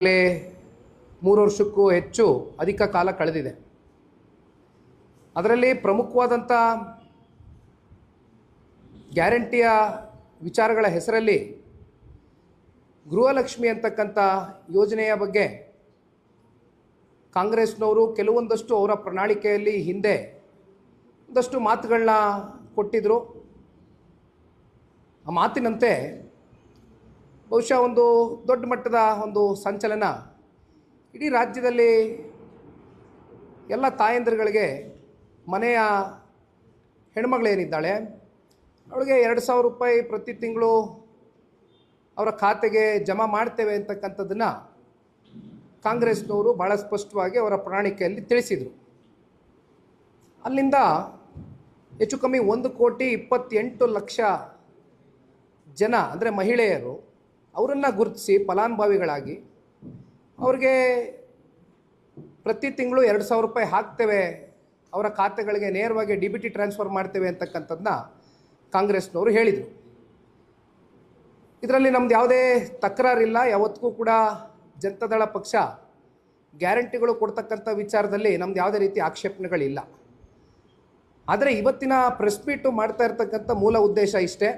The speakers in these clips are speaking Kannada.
3 ವರ್ಷಕ್ಕೂ ಹೆಚ್ಚು ಅಧಿಕ ಕಾಲ ಕಳೆದಿದೆ. ಅದರಲ್ಲಿ ಪ್ರಮುಖವಾದಂಥ ಗ್ಯಾರಂಟಿಯ ವಿಚಾರಗಳ ಹೆಸರಲ್ಲಿ ಗೃಹಲಕ್ಷ್ಮಿ ಅಂತಕ್ಕಂಥ ಯೋಜನೆಯ ಬಗ್ಗೆ ಕಾಂಗ್ರೆಸ್ನವರು ಕೆಲವೊಂದಷ್ಟು ಅವರ ಪ್ರಣಾಳಿಕೆಯಲ್ಲಿ ಹಿಂದೆ ಒಂದಷ್ಟು ಮಾತುಗಳನ್ನ ಕೊಟ್ಟಿದ್ದರು. ಆ ಮಾತಿನಂತೆ ಬಹುಶಃ ಒಂದು ದೊಡ್ಡ ಮಟ್ಟದ ಒಂದು ಸಂಚಲನ ಇಡೀ ರಾಜ್ಯದಲ್ಲಿ ಎಲ್ಲ ತಾಯಂದಿರುಗಳಿಗೆ ಮನೆಯ ಹೆಣ್ಮಗಳೇನಿದ್ದಾಳೆ ಅವಳಿಗೆ 2,000 ರೂಪಾಯಿ ಪ್ರತಿ ತಿಂಗಳು ಅವರ ಖಾತೆಗೆ ಜಮಾ ಮಾಡ್ತೇವೆ ಅಂತಕ್ಕಂಥದ್ದನ್ನು ಕಾಂಗ್ರೆಸ್ನವರು ಭಾಳ ಸ್ಪಷ್ಟವಾಗಿ ಅವರ ಪ್ರಣಾಳಿಕೆಯಲ್ಲಿ ತಿಳಿಸಿದರು. ಅಲ್ಲಿಂದ ಹೆಚ್ಚು ಕಮ್ಮಿ 1,28,00,000 ಜನ ಅಂದರೆ ಮಹಿಳೆಯರು ಅವರನ್ನು ಗುರುತಿಸಿ ಫಲಾನುಭವಿಗಳಾಗಿ ಅವ್ರಿಗೆ ಪ್ರತಿ ತಿಂಗಳು 2,000 ರೂಪಾಯಿ ಹಾಕ್ತೇವೆ, ಅವರ ಖಾತೆಗಳಿಗೆ ನೇರವಾಗಿ DBT ಟ್ರಾನ್ಸ್ಫರ್ ಮಾಡ್ತೇವೆ ಅಂತಕ್ಕಂಥದ್ದನ್ನ ಕಾಂಗ್ರೆಸ್ನವರು ಹೇಳಿದರು. ಇದರಲ್ಲಿ ನಮ್ದು ಯಾವುದೇ ತಕರಾರಿಲ್ಲ. ಯಾವತ್ತಿಗೂ ಕೂಡ ಜನತಾದಳ ಪಕ್ಷ ಗ್ಯಾರಂಟಿಗಳು ಕೊಡ್ತಕ್ಕಂಥ ವಿಚಾರದಲ್ಲಿ ನಮ್ದು ಯಾವುದೇ ರೀತಿ ಆಕ್ಷೇಪಣೆಗಳಿಲ್ಲ. ಆದರೆ ಇವತ್ತಿನ ಪ್ರೆಸ್ ಮೀಟು ಮಾಡ್ತಾ ಇರ್ತಕ್ಕಂಥ ಮೂಲ ಉದ್ದೇಶ ಇಷ್ಟೇ.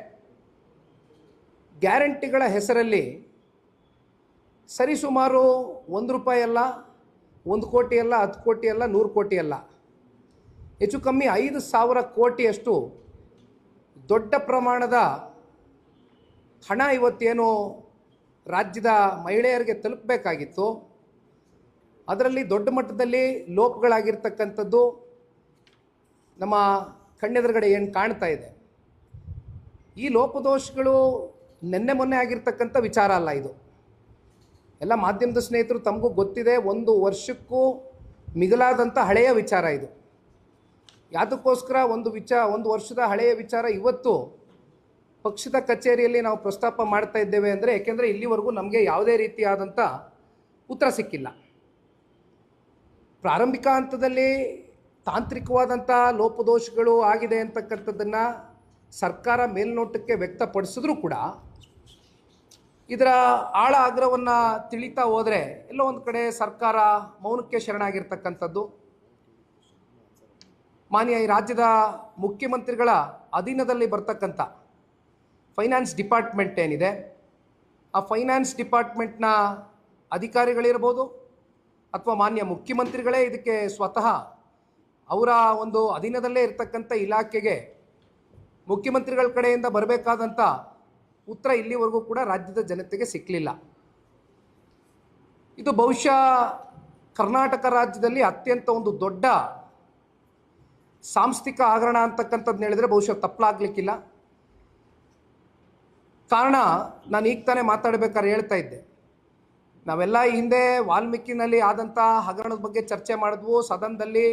ಗ್ಯಾರಂಟಿಗಳ ಹೆಸರಲ್ಲಿ ಸರಿಸುಮಾರು 1 ರೂಪಾಯಿ ಅಲ್ಲ, 1 ಕೋಟಿ ಅಲ್ಲ, 10 ಕೋಟಿ ಅಲ್ಲ, 100 ಕೋಟಿ ಅಲ್ಲ, ಹೆಚ್ಚು ಕಮ್ಮಿ 5,000 ಕೋಟಿಯಷ್ಟು ದೊಡ್ಡ ಪ್ರಮಾಣದ ಹಣ ಇವತ್ತೇನು ರಾಜ್ಯದ ಮಹಿಳೆಯರಿಗೆ ತಲುಪಬೇಕಾಗಿತ್ತು ಅದರಲ್ಲಿ ದೊಡ್ಡ ಮಟ್ಟದಲ್ಲಿ ಲೋಪಗಳಾಗಿರ್ತಕ್ಕಂಥದ್ದು ನಮ್ಮ ಕಣ್ಣೆದುರುಗಡೆ ಏನು ಕಾಣ್ತಾ ಇದೆ. ಈ ಲೋಪದೋಷಗಳು ನಿನ್ನೆ ಮೊನ್ನೆ ಆಗಿರ್ತಕ್ಕಂಥ ವಿಚಾರ ಅಲ್ಲ. ಇದು ಎಲ್ಲ ಮಾಧ್ಯಮದ ಸ್ನೇಹಿತರು ತಮಗೂ ಗೊತ್ತಿದೆ. 1 ವರ್ಷಕ್ಕೂ ಮಿಗಿಲಾದಂಥ ಹಳೆಯ ವಿಚಾರ ಇದು. ಯಾತಕ್ಕೋಸ್ಕರ 1 ವರ್ಷದ ಹಳೆಯ ವಿಚಾರ ಇವತ್ತು ಪಕ್ಷದ ಕಚೇರಿಯಲ್ಲಿ ನಾವು ಪ್ರಸ್ತಾಪ ಮಾಡ್ತಾ ಇದ್ದೇವೆ ಅಂದರೆ ಏಕೆಂದರೆ ಇಲ್ಲಿವರೆಗೂ ನಮಗೆ ಯಾವುದೇ ರೀತಿಯಾದಂಥ ಉತ್ತರ ಸಿಕ್ಕಿಲ್ಲ. ಪ್ರಾರಂಭಿಕ ಹಂತದಲ್ಲಿ ತಾಂತ್ರಿಕವಾದಂಥ ಲೋಪದೋಷಗಳು ಆಗಿದೆ ಅಂತಕ್ಕಂಥದ್ದನ್ನು ಸರ್ಕಾರ ಮೇಲ್ನೋಟಕ್ಕೆ ವ್ಯಕ್ತಪಡಿಸಿದ್ರೂ ಕೂಡ ಇದರ ಆಳ ಆಗ್ರಹವನ್ನು ತಿಳಿತಾ ಹೋದರೆ ಎಲ್ಲೋ ಒಂದು ಕಡೆ ಸರ್ಕಾರ ಮೌನಕ್ಕೆ ಶರಣಾಗಿರ್ತಕ್ಕಂಥದ್ದು. ಮಾನ್ಯ ಈ ರಾಜ್ಯದ ಮುಖ್ಯಮಂತ್ರಿಗಳ ಅಧೀನದಲ್ಲಿ ಬರ್ತಕ್ಕಂಥ ಫೈನಾನ್ಸ್ ಡಿಪಾರ್ಟ್ಮೆಂಟ್ ಏನಿದೆ, ಆ ಫೈನಾನ್ಸ್ ಡಿಪಾರ್ಟ್ಮೆಂಟ್ನ ಅಧಿಕಾರಿಗಳಿರ್ಬೋದು ಅಥವಾ ಮಾನ್ಯ ಮುಖ್ಯಮಂತ್ರಿಗಳೇ ಇದಕ್ಕೆ ಸ್ವತಃ ಅವರ ಒಂದು ಅಧೀನದಲ್ಲೇ ಇರತಕ್ಕಂಥ ಇಲಾಖೆಗೆ ಮುಖ್ಯಮಂತ್ರಿಗಳ ಕಡೆಯಿಂದ ಬರಬೇಕಾದಂಥ ಉತ್ತರ ಇಲ್ಲಿವರೆಗೂ ಕೂಡ ರಾಜ್ಯದ ಜನತೆಗೆ ಸಿಕ್ಕಲಿಲ್ಲ. ಇದು ಬಹುಶಃ ಕರ್ನಾಟಕ ರಾಜ್ಯದಲ್ಲಿ ಅತ್ಯಂತ ಒಂದು ದೊಡ್ಡ ಸಾಂಸ್ಥಿಕ ಹಗರಣ ಅಂತಕ್ಕಂಥದ್ದು ಹೇಳಿದರೆ ಬಹುಶಃ ತಪ್ಪಲಾಗಲಿಕ್ಕಿಲ್ಲ. ಕಾರಣ ನಾನು ಈಗ ತಾನೇ ಮಾತಾಡಬೇಕಾದ್ರೆ ಹೇಳ್ತಾ ಇದ್ದೆ, ನಾವೆಲ್ಲ ಹಿಂದೆ ವಾಲ್ಮೀಕಿನಲ್ಲಿ ಆದಂಥ ಹಗರಣದ ಬಗ್ಗೆ ಚರ್ಚೆ ಮಾಡಿದ್ವು. ಸದನದಲ್ಲಿ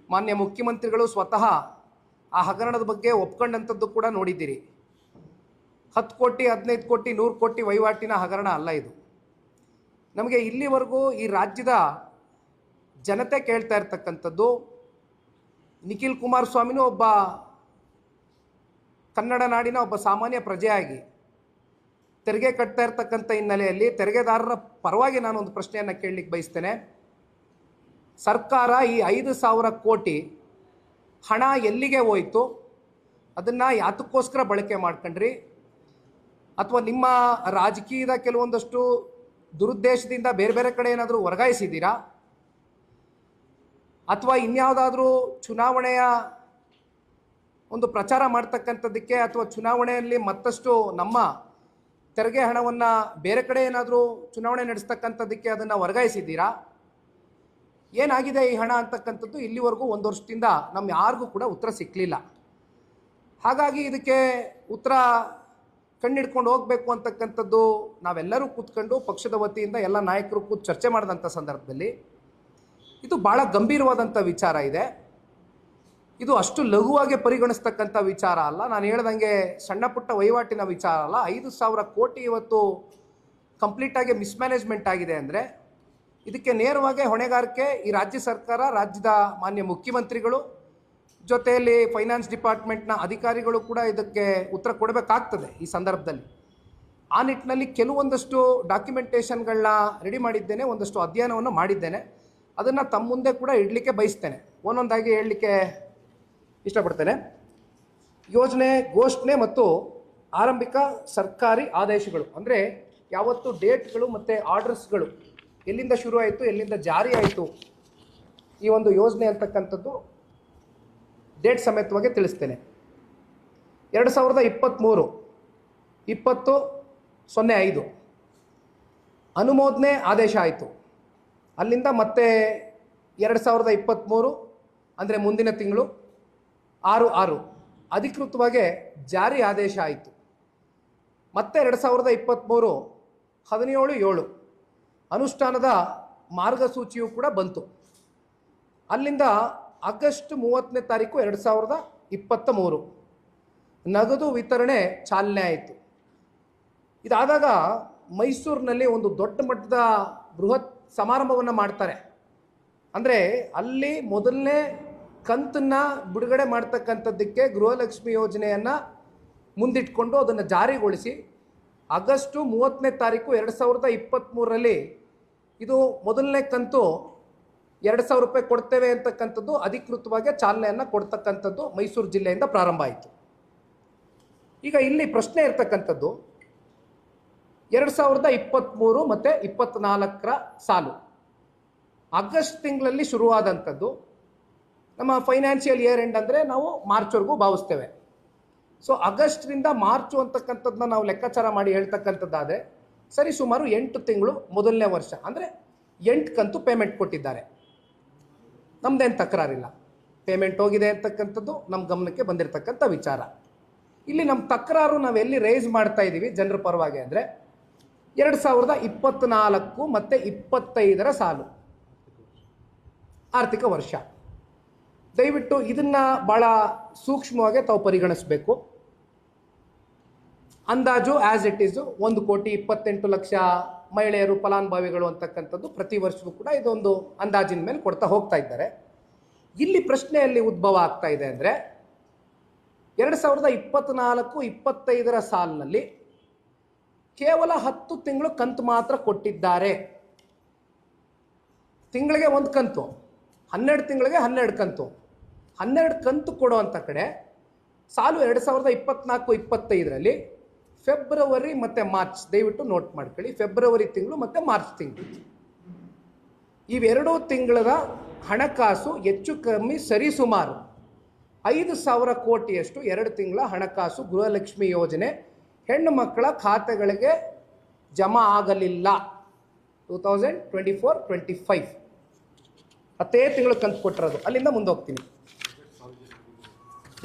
ಮಾನ್ಯ ಮುಖ್ಯಮಂತ್ರಿಗಳು ಸ್ವತಃ ಆ ಹಗರಣದ ಬಗ್ಗೆ ಒಪ್ಕೊಂಡಂಥದ್ದು ಕೂಡ ನೋಡಿದ್ದೀರಿ. 10 ಕೋಟಿ, 15 ಕೋಟಿ, 100 ಕೋಟಿ ವಹಿವಾಟಿನ ಹಗರಣ ಅಲ್ಲ ಇದು. ನಮಗೆ ಇಲ್ಲಿವರೆಗೂ ಈ ರಾಜ್ಯದ ಜನತೆ ಕೇಳ್ತಾ ಇರ್ತಕ್ಕಂಥದ್ದು, ನಿಖಿಲ್ ಕುಮಾರಸ್ವಾಮಿನೂ ಒಬ್ಬ ಕನ್ನಡ ನಾಡಿನ ಒಬ್ಬ ಸಾಮಾನ್ಯ ಪ್ರಜೆಯಾಗಿ ತೆರಿಗೆ ಕಟ್ತಾ ಇರ್ತಕ್ಕಂಥ ಹಿನ್ನೆಲೆಯಲ್ಲಿ ತೆರಿಗೆದಾರರ ಪರವಾಗಿ ನಾನೊಂದು ಪ್ರಶ್ನೆಯನ್ನು ಕೇಳಲಿಕ್ಕೆ ಬಯಸ್ತೇನೆ. ಸರ್ಕಾರ ಈ 5,000 ಕೋಟಿ ಹಣ ಎಲ್ಲಿಗೆ ಹೋಯಿತು? ಅದನ್ನು ಯಾತಕ್ಕೋಸ್ಕರ ಬಳಕೆ ಮಾಡ್ಕೊಂಡ್ರಿ? ಅಥವಾ ನಿಮ್ಮ ರಾಜಕೀಯದ ಕೆಲವೊಂದಷ್ಟು ದುರುದ್ದೇಶದಿಂದ ಬೇರೆ ಬೇರೆ ಕಡೆ ಏನಾದರೂ ವರ್ಗಾಯಿಸಿದ್ದೀರಾ? ಅಥವಾ ಇನ್ಯಾವುದಾದ್ರೂ ಚುನಾವಣೆಯ ಒಂದು ಪ್ರಚಾರ ಮಾಡ್ತಕ್ಕಂಥದ್ದಕ್ಕೆ ಅಥವಾ ಚುನಾವಣೆಯಲ್ಲಿ ಮತ್ತಷ್ಟು ನಮ್ಮ ತೆರಿಗೆ ಹಣವನ್ನು ಬೇರೆ ಕಡೆ ಏನಾದರೂ ಚುನಾವಣೆ ನಡೆಸ್ತಕ್ಕಂಥದ್ದಕ್ಕೆ ಅದನ್ನು ವರ್ಗಾಯಿಸಿದ್ದೀರಾ? ಏನಾಗಿದೆ ಈ ಹಣ ಅಂತಕ್ಕಂಥದ್ದು ಇಲ್ಲಿವರೆಗೂ 1 ವರ್ಷದಿಂದ ನಮ್ಮ ಯಾರಿಗೂ ಕೂಡ ಉತ್ತರ ಸಿಕ್ಕಲಿಲ್ಲ. ಹಾಗಾಗಿ ಇದಕ್ಕೆ ಉತ್ತರ ಕಣ್ಣಿಡ್ಕೊಂಡು ಹೋಗಬೇಕು ಅಂತಕ್ಕಂಥದ್ದು ನಾವೆಲ್ಲರೂ ಕೂತ್ಕೊಂಡು ಪಕ್ಷದ ವತಿಯಿಂದ ಎಲ್ಲ ನಾಯಕರು ಕೂತು ಚರ್ಚೆ ಮಾಡಿದಂಥ ಸಂದರ್ಭದಲ್ಲಿ ಇದು ಭಾಳ ಗಂಭೀರವಾದಂಥ ವಿಚಾರ ಇದೆ. ಇದು ಅಷ್ಟು ಲಘುವಾಗಿ ಪರಿಗಣಿಸ್ತಕ್ಕಂಥ ವಿಚಾರ ಅಲ್ಲ. ನಾನು ಹೇಳ್ದಂಗೆ ಸಣ್ಣ ಪುಟ್ಟ ವಹಿವಾಟಿನ ವಿಚಾರ ಅಲ್ಲ. 5,000 ಕೋಟಿ ಇವತ್ತು ಕಂಪ್ಲೀಟಾಗಿ ಮಿಸ್ಮ್ಯಾನೇಜ್ಮೆಂಟ್ ಆಗಿದೆ ಅಂದರೆ ಇದಕ್ಕೆ ನೇರವಾಗಿ ಹೊಣೆಗಾರಿಕೆ ಈ ರಾಜ್ಯ ಸರ್ಕಾರ, ರಾಜ್ಯದ ಮಾನ್ಯ ಮುಖ್ಯಮಂತ್ರಿಗಳು, ಜೊತೆಯಲ್ಲಿ ಫೈನಾನ್ಸ್ ಡಿಪಾರ್ಟ್ಮೆಂಟ್ನ ಅಧಿಕಾರಿಗಳು ಕೂಡ ಇದಕ್ಕೆ ಉತ್ತರ ಕೊಡಬೇಕಾಗ್ತದೆ ಈ ಸಂದರ್ಭದಲ್ಲಿ. ಆ ನಿಟ್ಟಿನಲ್ಲಿ ಕೆಲವೊಂದಷ್ಟು ಡಾಕ್ಯುಮೆಂಟೇಷನ್ಗಳನ್ನ ರೆಡಿ ಮಾಡಿದ್ದೇನೆ, ಒಂದಷ್ಟು ಅಧ್ಯಯನವನ್ನು ಮಾಡಿದ್ದೇನೆ. ಅದನ್ನು ತಮ್ಮ ಮುಂದೆ ಕೂಡ ಇಡಲಿಕ್ಕೆ ಬಯಸ್ತೇನೆ, ಒಂದೊಂದಾಗಿ ಹೇಳಲಿಕ್ಕೆ ಇಷ್ಟಪಡ್ತೇನೆ. ಯೋಜನೆ ಘೋಷಣೆ ಮತ್ತು ಆರಂಭಿಕ ಸರ್ಕಾರಿ ಆದೇಶಗಳು ಅಂದರೆ ಯಾವತ್ತು ಡೇಟ್ಗಳು ಮತ್ತು ಆರ್ಡರ್ಸ್ಗಳು ಎಲ್ಲಿಂದ ಶುರು ಆಯಿತು, ಎಲ್ಲಿಂದ ಜಾರಿ ಆಯಿತು ಈ ಒಂದು ಯೋಜನೆ ಅಂತಕ್ಕಂಥದ್ದು ಡೇಟ್ ಸಮೇತವಾಗಿ ತಿಳಿಸ್ತೇನೆ. 2023 20/05 ಅನುಮೋದನೆ ಆದೇಶ ಆಯಿತು. ಅಲ್ಲಿಂದ ಮತ್ತೆ 2023 ಅಂದರೆ ಮುಂದಿನ ತಿಂಗಳು 6/6 ಅಧಿಕೃತವಾಗಿ ಜಾರಿ ಆದೇಶ ಆಯಿತು. ಮತ್ತೆ 2023 17/7 ಅನುಷ್ಠಾನದ ಮಾರ್ಗಸೂಚಿಯೂ ಕೂಡ ಬಂತು. ಅಲ್ಲಿಂದ ಆಗಸ್ಟ್ 30ನೇ ತಾರೀಕು 2023 ನಗದು ವಿತರಣೆ ಚಾಲನೆ ಆಯಿತು. ಇದಾದಾಗ ಮೈಸೂರಿನಲ್ಲಿ ಒಂದು ದೊಡ್ಡ ಮಟ್ಟದ ಬೃಹತ್ ಸಮಾರಂಭವನ್ನು ಮಾಡ್ತಾರೆ. ಅಂದರೆ ಅಲ್ಲಿ ಮೊದಲನೇ ಕಂತನ್ನು ಬಿಡುಗಡೆ ಮಾಡ್ತಕ್ಕಂಥದ್ದಕ್ಕೆ ಗೃಹಲಕ್ಷ್ಮಿ ಯೋಜನೆಯನ್ನು ಮುಂದಿಟ್ಕೊಂಡು ಅದನ್ನು ಜಾರಿಗೊಳಿಸಿ ಆಗಸ್ಟ್ 30ನೇ ತಾರೀಕು 2023ರಲ್ಲಿ ಇದು ಮೊದಲನೇ ಕಂತು 2,000 ರೂಪಾಯಿ ಕೊಡ್ತೇವೆ ಅಂತಕ್ಕಂಥದ್ದು ಅಧಿಕೃತವಾಗಿ ಚಾಲನೆಯನ್ನು ಕೊಡ್ತಕ್ಕಂಥದ್ದು ಮೈಸೂರು ಜಿಲ್ಲೆಯಿಂದ ಪ್ರಾರಂಭ ಆಯಿತು. ಈಗ ಇಲ್ಲಿ ಪ್ರಶ್ನೆ ಇರ್ತಕ್ಕಂಥದ್ದು 2023 ಮತ್ತು 24ರ ಸಾಲು ಆಗಸ್ಟ್ ತಿಂಗಳಲ್ಲಿ ಶುರುವಾದಂಥದ್ದು. ನಮ್ಮ ಫೈನಾನ್ಷಿಯಲ್ ಇಯರ್ ಎಂಡ್ ಅಂದರೆ ನಾವು ಮಾರ್ಚ್ವರೆಗೂ ಭಾವಿಸ್ತೇವೆ. ಸೊ ಆಗಸ್ಟ್ರಿಂದ ಮಾರ್ಚು ಅಂತಕ್ಕಂಥದ್ದನ್ನ ನಾವು ಲೆಕ್ಕಾಚಾರ ಮಾಡಿ ಹೇಳ್ತಕ್ಕಂಥದ್ದಾದರೆ ಸರಿ ಸುಮಾರು 8 ತಿಂಗಳು ಮೊದಲನೇ ವರ್ಷ, ಅಂದರೆ 8 ಕಂತು ಪೇಮೆಂಟ್ ಕೊಟ್ಟಿದ್ದಾರೆ. ನಮ್ಮದೇನು ತಕರಾರಿಲ್ಲ, ಪೇಮೆಂಟ್ ಹೋಗಿದೆ ಅಂತಕ್ಕಂಥದ್ದು ನಮ್ಮ ಗಮನಕ್ಕೆ ಬಂದಿರತಕ್ಕಂಥ ವಿಚಾರ. ಇಲ್ಲಿ ನಮ್ಮ ತಕರಾರು ನಾವೆಲ್ಲಿ ರೈಸ್ ಮಾಡ್ತಾ ಇದ್ದೀವಿ ಜನರ ಪರವಾಗಿ ಅಂದರೆ 2024 ಮತ್ತು 25ರ ಸಾಲು ಆರ್ಥಿಕ ವರ್ಷ. ದಯವಿಟ್ಟು ಇದನ್ನು ಭಾಳ ಸೂಕ್ಷ್ಮವಾಗಿ ತಾವು ಪರಿಗಣಿಸಬೇಕು. ಅಂದಾಜು ಆ್ಯಸ್ ಇಟ್ ಈಸು 1,28,00,000 ಮಹಿಳೆಯರು ಫಲಾನುಭವಿಗಳು ಅಂತಕ್ಕಂಥದ್ದು ಪ್ರತಿ ವರ್ಷವೂ ಕೂಡ ಇದೊಂದು ಅಂದಾಜಿನ ಮೇಲೆ ಕೊಡ್ತಾ ಹೋಗ್ತಾ ಇದ್ದಾರೆ. ಇಲ್ಲಿ ಪ್ರಶ್ನೆಯಲ್ಲಿ ಉದ್ಭವ ಆಗ್ತಾ ಇದೆ ಅಂದರೆ 2024-25ರ ಸಾಲಿನಲ್ಲಿ ಕೇವಲ 10 ತಿಂಗಳು ಕಂತು ಮಾತ್ರ ಕೊಟ್ಟಿದ್ದಾರೆ. ತಿಂಗಳಿಗೆ 1 ಕಂತು, 12 ತಿಂಗಳಿಗೆ 12 ಕಂತು. 12 ಕಂತು ಕೊಡುವಂಥ ಕಡೆ ಸಾಲು 2024-25ರಲ್ಲಿ ಫೆಬ್ರವರಿ ಮತ್ತು ಮಾರ್ಚ್, ದಯವಿಟ್ಟು ನೋಟ್ ಮಾಡ್ಕೊಳ್ಳಿ, ಫೆಬ್ರವರಿ ತಿಂಗಳು ಮತ್ತು ಮಾರ್ಚ್ ತಿಂಗಳು ಇವೆರಡೂ ತಿಂಗಳ ಹಣಕಾಸು ಹೆಚ್ಚು ಕಮ್ಮಿ ಸರಿಸುಮಾರು 5,000 ಕೋಟಿಯಷ್ಟು 2 ತಿಂಗಳ ಹಣಕಾಸು ಗೃಹಲಕ್ಷ್ಮಿ ಯೋಜನೆ ಹೆಣ್ಣು ಮಕ್ಕಳ ಖಾತೆಗಳಿಗೆ ಜಮಾ ಆಗಲಿಲ್ಲ. 2024-25 10 ತಿಂಗಳು ಕಂತು ಕೊಟ್ಟಿರೋದು. ಅಲ್ಲಿಂದ ಮುಂದೆ ಹೋಗ್ತೀನಿ.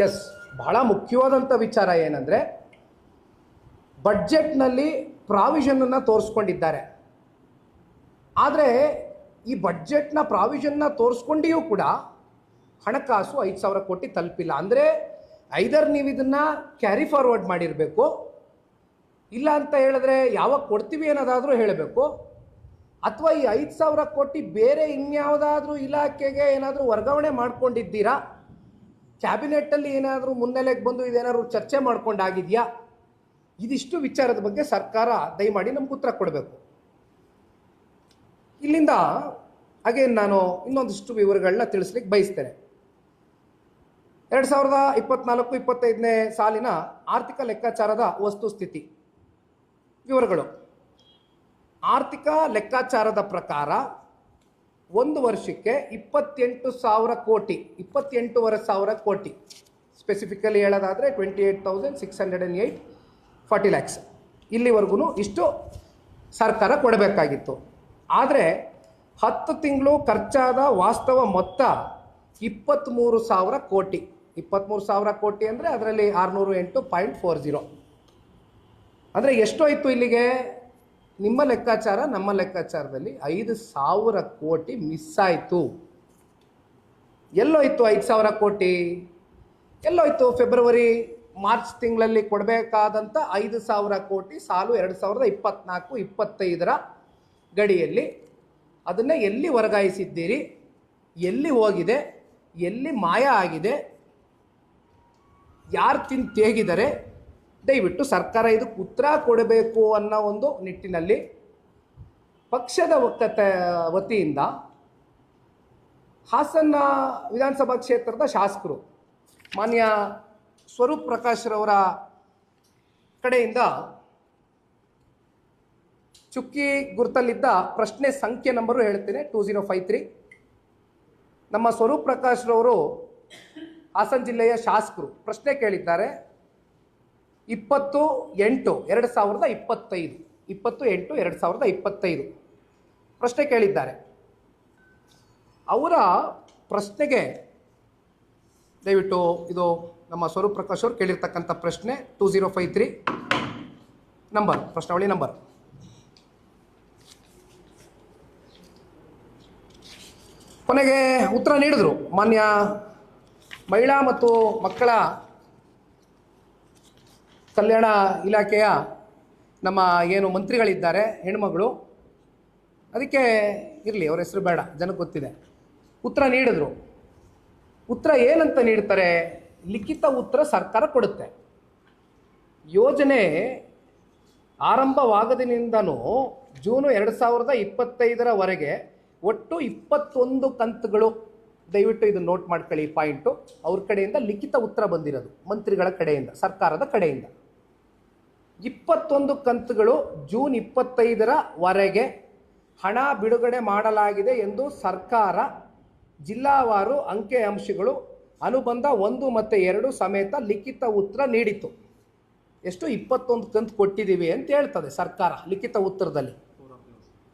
ಎಸ್, ಬಹಳ ಮುಖ್ಯವಾದಂಥ ವಿಚಾರ ಏನಂದರೆ ಬಡ್ಜೆಟ್ನಲ್ಲಿ ಪ್ರಾವಿಷನನ್ನು ತೋರಿಸ್ಕೊಂಡಿದ್ದಾರೆ. ಆದರೆ ಈ ಬಡ್ಜೆಟ್ನ ಪ್ರಾವಿಷನ್ನ ತೋರಿಸ್ಕೊಂಡಿಯೂ ಕೂಡ ಹಣಕಾಸು 5,000 ಕೋಟಿ ತಲುಪಿಲ್ಲ. ಅಂದರೆ ಐದರ್ ನೀವು ಇದನ್ನು ಕ್ಯಾರಿ ಫಾರ್ವರ್ಡ್ ಮಾಡಿರಬೇಕು, ಇಲ್ಲ ಅಂತ ಹೇಳಿದ್ರೆ ಯಾವಾಗ ಕೊಡ್ತೀವಿ ಅನ್ನೋದಾದರೂ ಹೇಳಬೇಕು, ಅಥವಾ ಈ 5,000 ಕೋಟಿ ಬೇರೆ ಇನ್ಯಾವುದಾದ್ರೂ ಇಲಾಖೆಗೆ ಏನಾದರೂ ವರ್ಗಾವಣೆ ಮಾಡ್ಕೊಂಡಿದ್ದೀರಾ, ಕ್ಯಾಬಿನೆಟ್ಟಲ್ಲಿ ಏನಾದರೂ ಮುನ್ನೆಲೆಗೆ ಬಂದು ಇದೇನಾದರೂ ಚರ್ಚೆ ಮಾಡ್ಕೊಂಡಾಗಿದೆಯಾ, ಇದಿಷ್ಟು ವಿಚಾರದ ಬಗ್ಗೆ ಸರ್ಕಾರ ದಯಮಾಡಿ ನಮ್ಗೆ ಉತ್ತರ ಕೊಡಬೇಕು. ಇಲ್ಲಿಂದ ಅಗೇನ್ ನಾನು ಇನ್ನೊಂದಿಷ್ಟು ವಿವರಗಳನ್ನ ತಿಳಿಸ್ಲಿಕ್ಕೆ ಬಯಸ್ತೇನೆ. 2024-25ನೇ ಸಾಲಿನ ಆರ್ಥಿಕ ಲೆಕ್ಕಾಚಾರದ ವಸ್ತುಸ್ಥಿತಿ ವಿವರಗಳು. ಆರ್ಥಿಕ ಲೆಕ್ಕಾಚಾರದ ಪ್ರಕಾರ ಒಂದು ವರ್ಷಕ್ಕೆ 28,000 ಕೋಟಿ, 28,500 ಕೋಟಿ, ಸ್ಪೆಸಿಫಿಕಲಿ ಹೇಳೋದಾದರೆ 28,608.40 lakhs ಇಲ್ಲಿವರೆಗೂ ಇಷ್ಟು ಸರ್ಕಾರ ಕೊಡಬೇಕಾಗಿತ್ತು. ಆದರೆ 10 ತಿಂಗಳು ಖರ್ಚಾದ ವಾಸ್ತವ ಮೊತ್ತ 23,000 ಕೋಟಿ. 23,000 ಕೋಟಿ ಅಂದರೆ ಅದರಲ್ಲಿ 608.40. ಅಂದರೆ ಎಷ್ಟೋಯ್ತು ಇಲ್ಲಿಗೆ? ನಿಮ್ಮ ಲೆಕ್ಕಾಚಾರ ನಮ್ಮ ಲೆಕ್ಕಾಚಾರದಲ್ಲಿ 5,000 ಕೋಟಿ ಮಿಸ್ ಆಯಿತು. ಎಲ್ಲೋಯ್ತು 5,000 ಕೋಟಿ? ಎಲ್ಲೋಯ್ತು? ಫೆಬ್ರವರಿ ಮಾರ್ಚ್ ತಿಂಗಳಲ್ಲಿ ಕೊಡಬೇಕಾದಂಥ 5,000 ಕೋಟಿ ಸಾಲು 2024-25ರ ಗಡಿಯಲ್ಲಿ ಅದನ್ನು ಎಲ್ಲಿ ವರ್ಗಾಯಿಸಿದ್ದೀರಿ, ಎಲ್ಲಿ ಹೋಗಿದೆ, ಎಲ್ಲಿ ಮಾಯ ಆಗಿದೆ, ಯಾರು ತಿಂದು ತೇಗಿದ್ದಾರೆ, ದಯವಿಟ್ಟು ಸರ್ಕಾರ ಇದಕ್ಕೆ ಉತ್ತರ ಕೊಡಬೇಕು ಅನ್ನೋ ಒಂದು ನಿಟ್ಟಿನಲ್ಲಿ ಪಕ್ಷದ ವತಿಯಿಂದ ಹಾಸನ ವಿಧಾನಸಭಾ ಕ್ಷೇತ್ರದ ಶಾಸಕರು ಮಾನ್ಯ ಸ್ವರೂಪ್ ಪ್ರಕಾಶ್ರವರ ಕಡೆಯಿಂದ ಚುಕ್ಕಿ ಗುರುತಲ್ಲಿದ್ದ ಪ್ರಶ್ನೆ ಸಂಖ್ಯೆ ನಂಬರು ಹೇಳ್ತೇನೆ 2053. ನಮ್ಮ ಸ್ವರೂಪ್ ಪ್ರಕಾಶ್ರವರು ಹಾಸನ ಜಿಲ್ಲೆಯ ಶಾಸಕರು ಪ್ರಶ್ನೆ ಕೇಳಿದ್ದಾರೆ. 20/8/2025 20/8/2025 ಪ್ರಶ್ನೆ ಕೇಳಿದ್ದಾರೆ. ಅವರ ಪ್ರಶ್ನೆಗೆ ದಯವಿಟ್ಟು ಇದು ನಮ್ಮ ಸ್ವರೂಪ್ ಪ್ರಕಾಶ್ ಅವರು ಕೇಳಿರ್ತಕ್ಕಂಥ ಪ್ರಶ್ನೆ 2053 ನಂಬರ್, ಪ್ರಶ್ನಾವಳಿ ನಂಬರ್. ಕೊನೆಗೆ ಉತ್ತರ ನೀಡಿದ್ರು ಮಾನ್ಯ ಮಹಿಳಾ ಮತ್ತು ಮಕ್ಕಳ ಕಲ್ಯಾಣ ಇಲಾಖೆಯ ನಮ್ಮ ಏನು ಮಂತ್ರಿಗಳಿದ್ದಾರೆ ಹೆಣ್ಮಗಳು, ಅದಕ್ಕೆ ಇರಲಿ ಅವ್ರ ಹೆಸರು ಬೇಡ, ಜನಕ್ಕೆ ಗೊತ್ತಿದೆ. ಉತ್ತರ ನೀಡಿದ್ರು. ಉತ್ತರ ಏನಂತ ನೀಡ್ತಾರೆ? ಲಿಖಿತ ಉತ್ತರ ಸರ್ಕಾರ ಕೊಡುತ್ತೆ. ಯೋಜನೆ ಆರಂಭವಾಗದಿನಿಂದನೂ ಜೂನ್ 2025 ಒಟ್ಟು 21 ಕಂತುಗಳು. ದಯವಿಟ್ಟು ಇದು ನೋಟ್ ಮಾಡ್ಕೊಳ್ಳಿ ಪಾಯಿಂಟು. ಅವ್ರ ಕಡೆಯಿಂದ ಲಿಖಿತ ಉತ್ತರ ಬಂದಿರೋದು, ಮಂತ್ರಿಗಳ ಕಡೆಯಿಂದ, ಸರ್ಕಾರದ ಕಡೆಯಿಂದ 21 ಕಂತುಗಳು ಜೂನ್ 25 ಹಣ ಬಿಡುಗಡೆ ಮಾಡಲಾಗಿದೆ ಎಂದು ಸರ್ಕಾರ ಜಿಲ್ಲಾವಾರು ಅಂಕಿ ಅಂಶಗಳು ಅನುಬಂಧ 1 ಮತ್ತು 2 ಸಮೇತ ಲಿಖಿತ ಉತ್ತರ ನೀಡಿತು. ಎಷ್ಟು? 21 ಕಂತು ಕೊಟ್ಟಿದ್ದೀವಿ ಅಂತ ಹೇಳ್ತದೆ ಸರ್ಕಾರ ಲಿಖಿತ ಉತ್ತರದಲ್ಲಿ.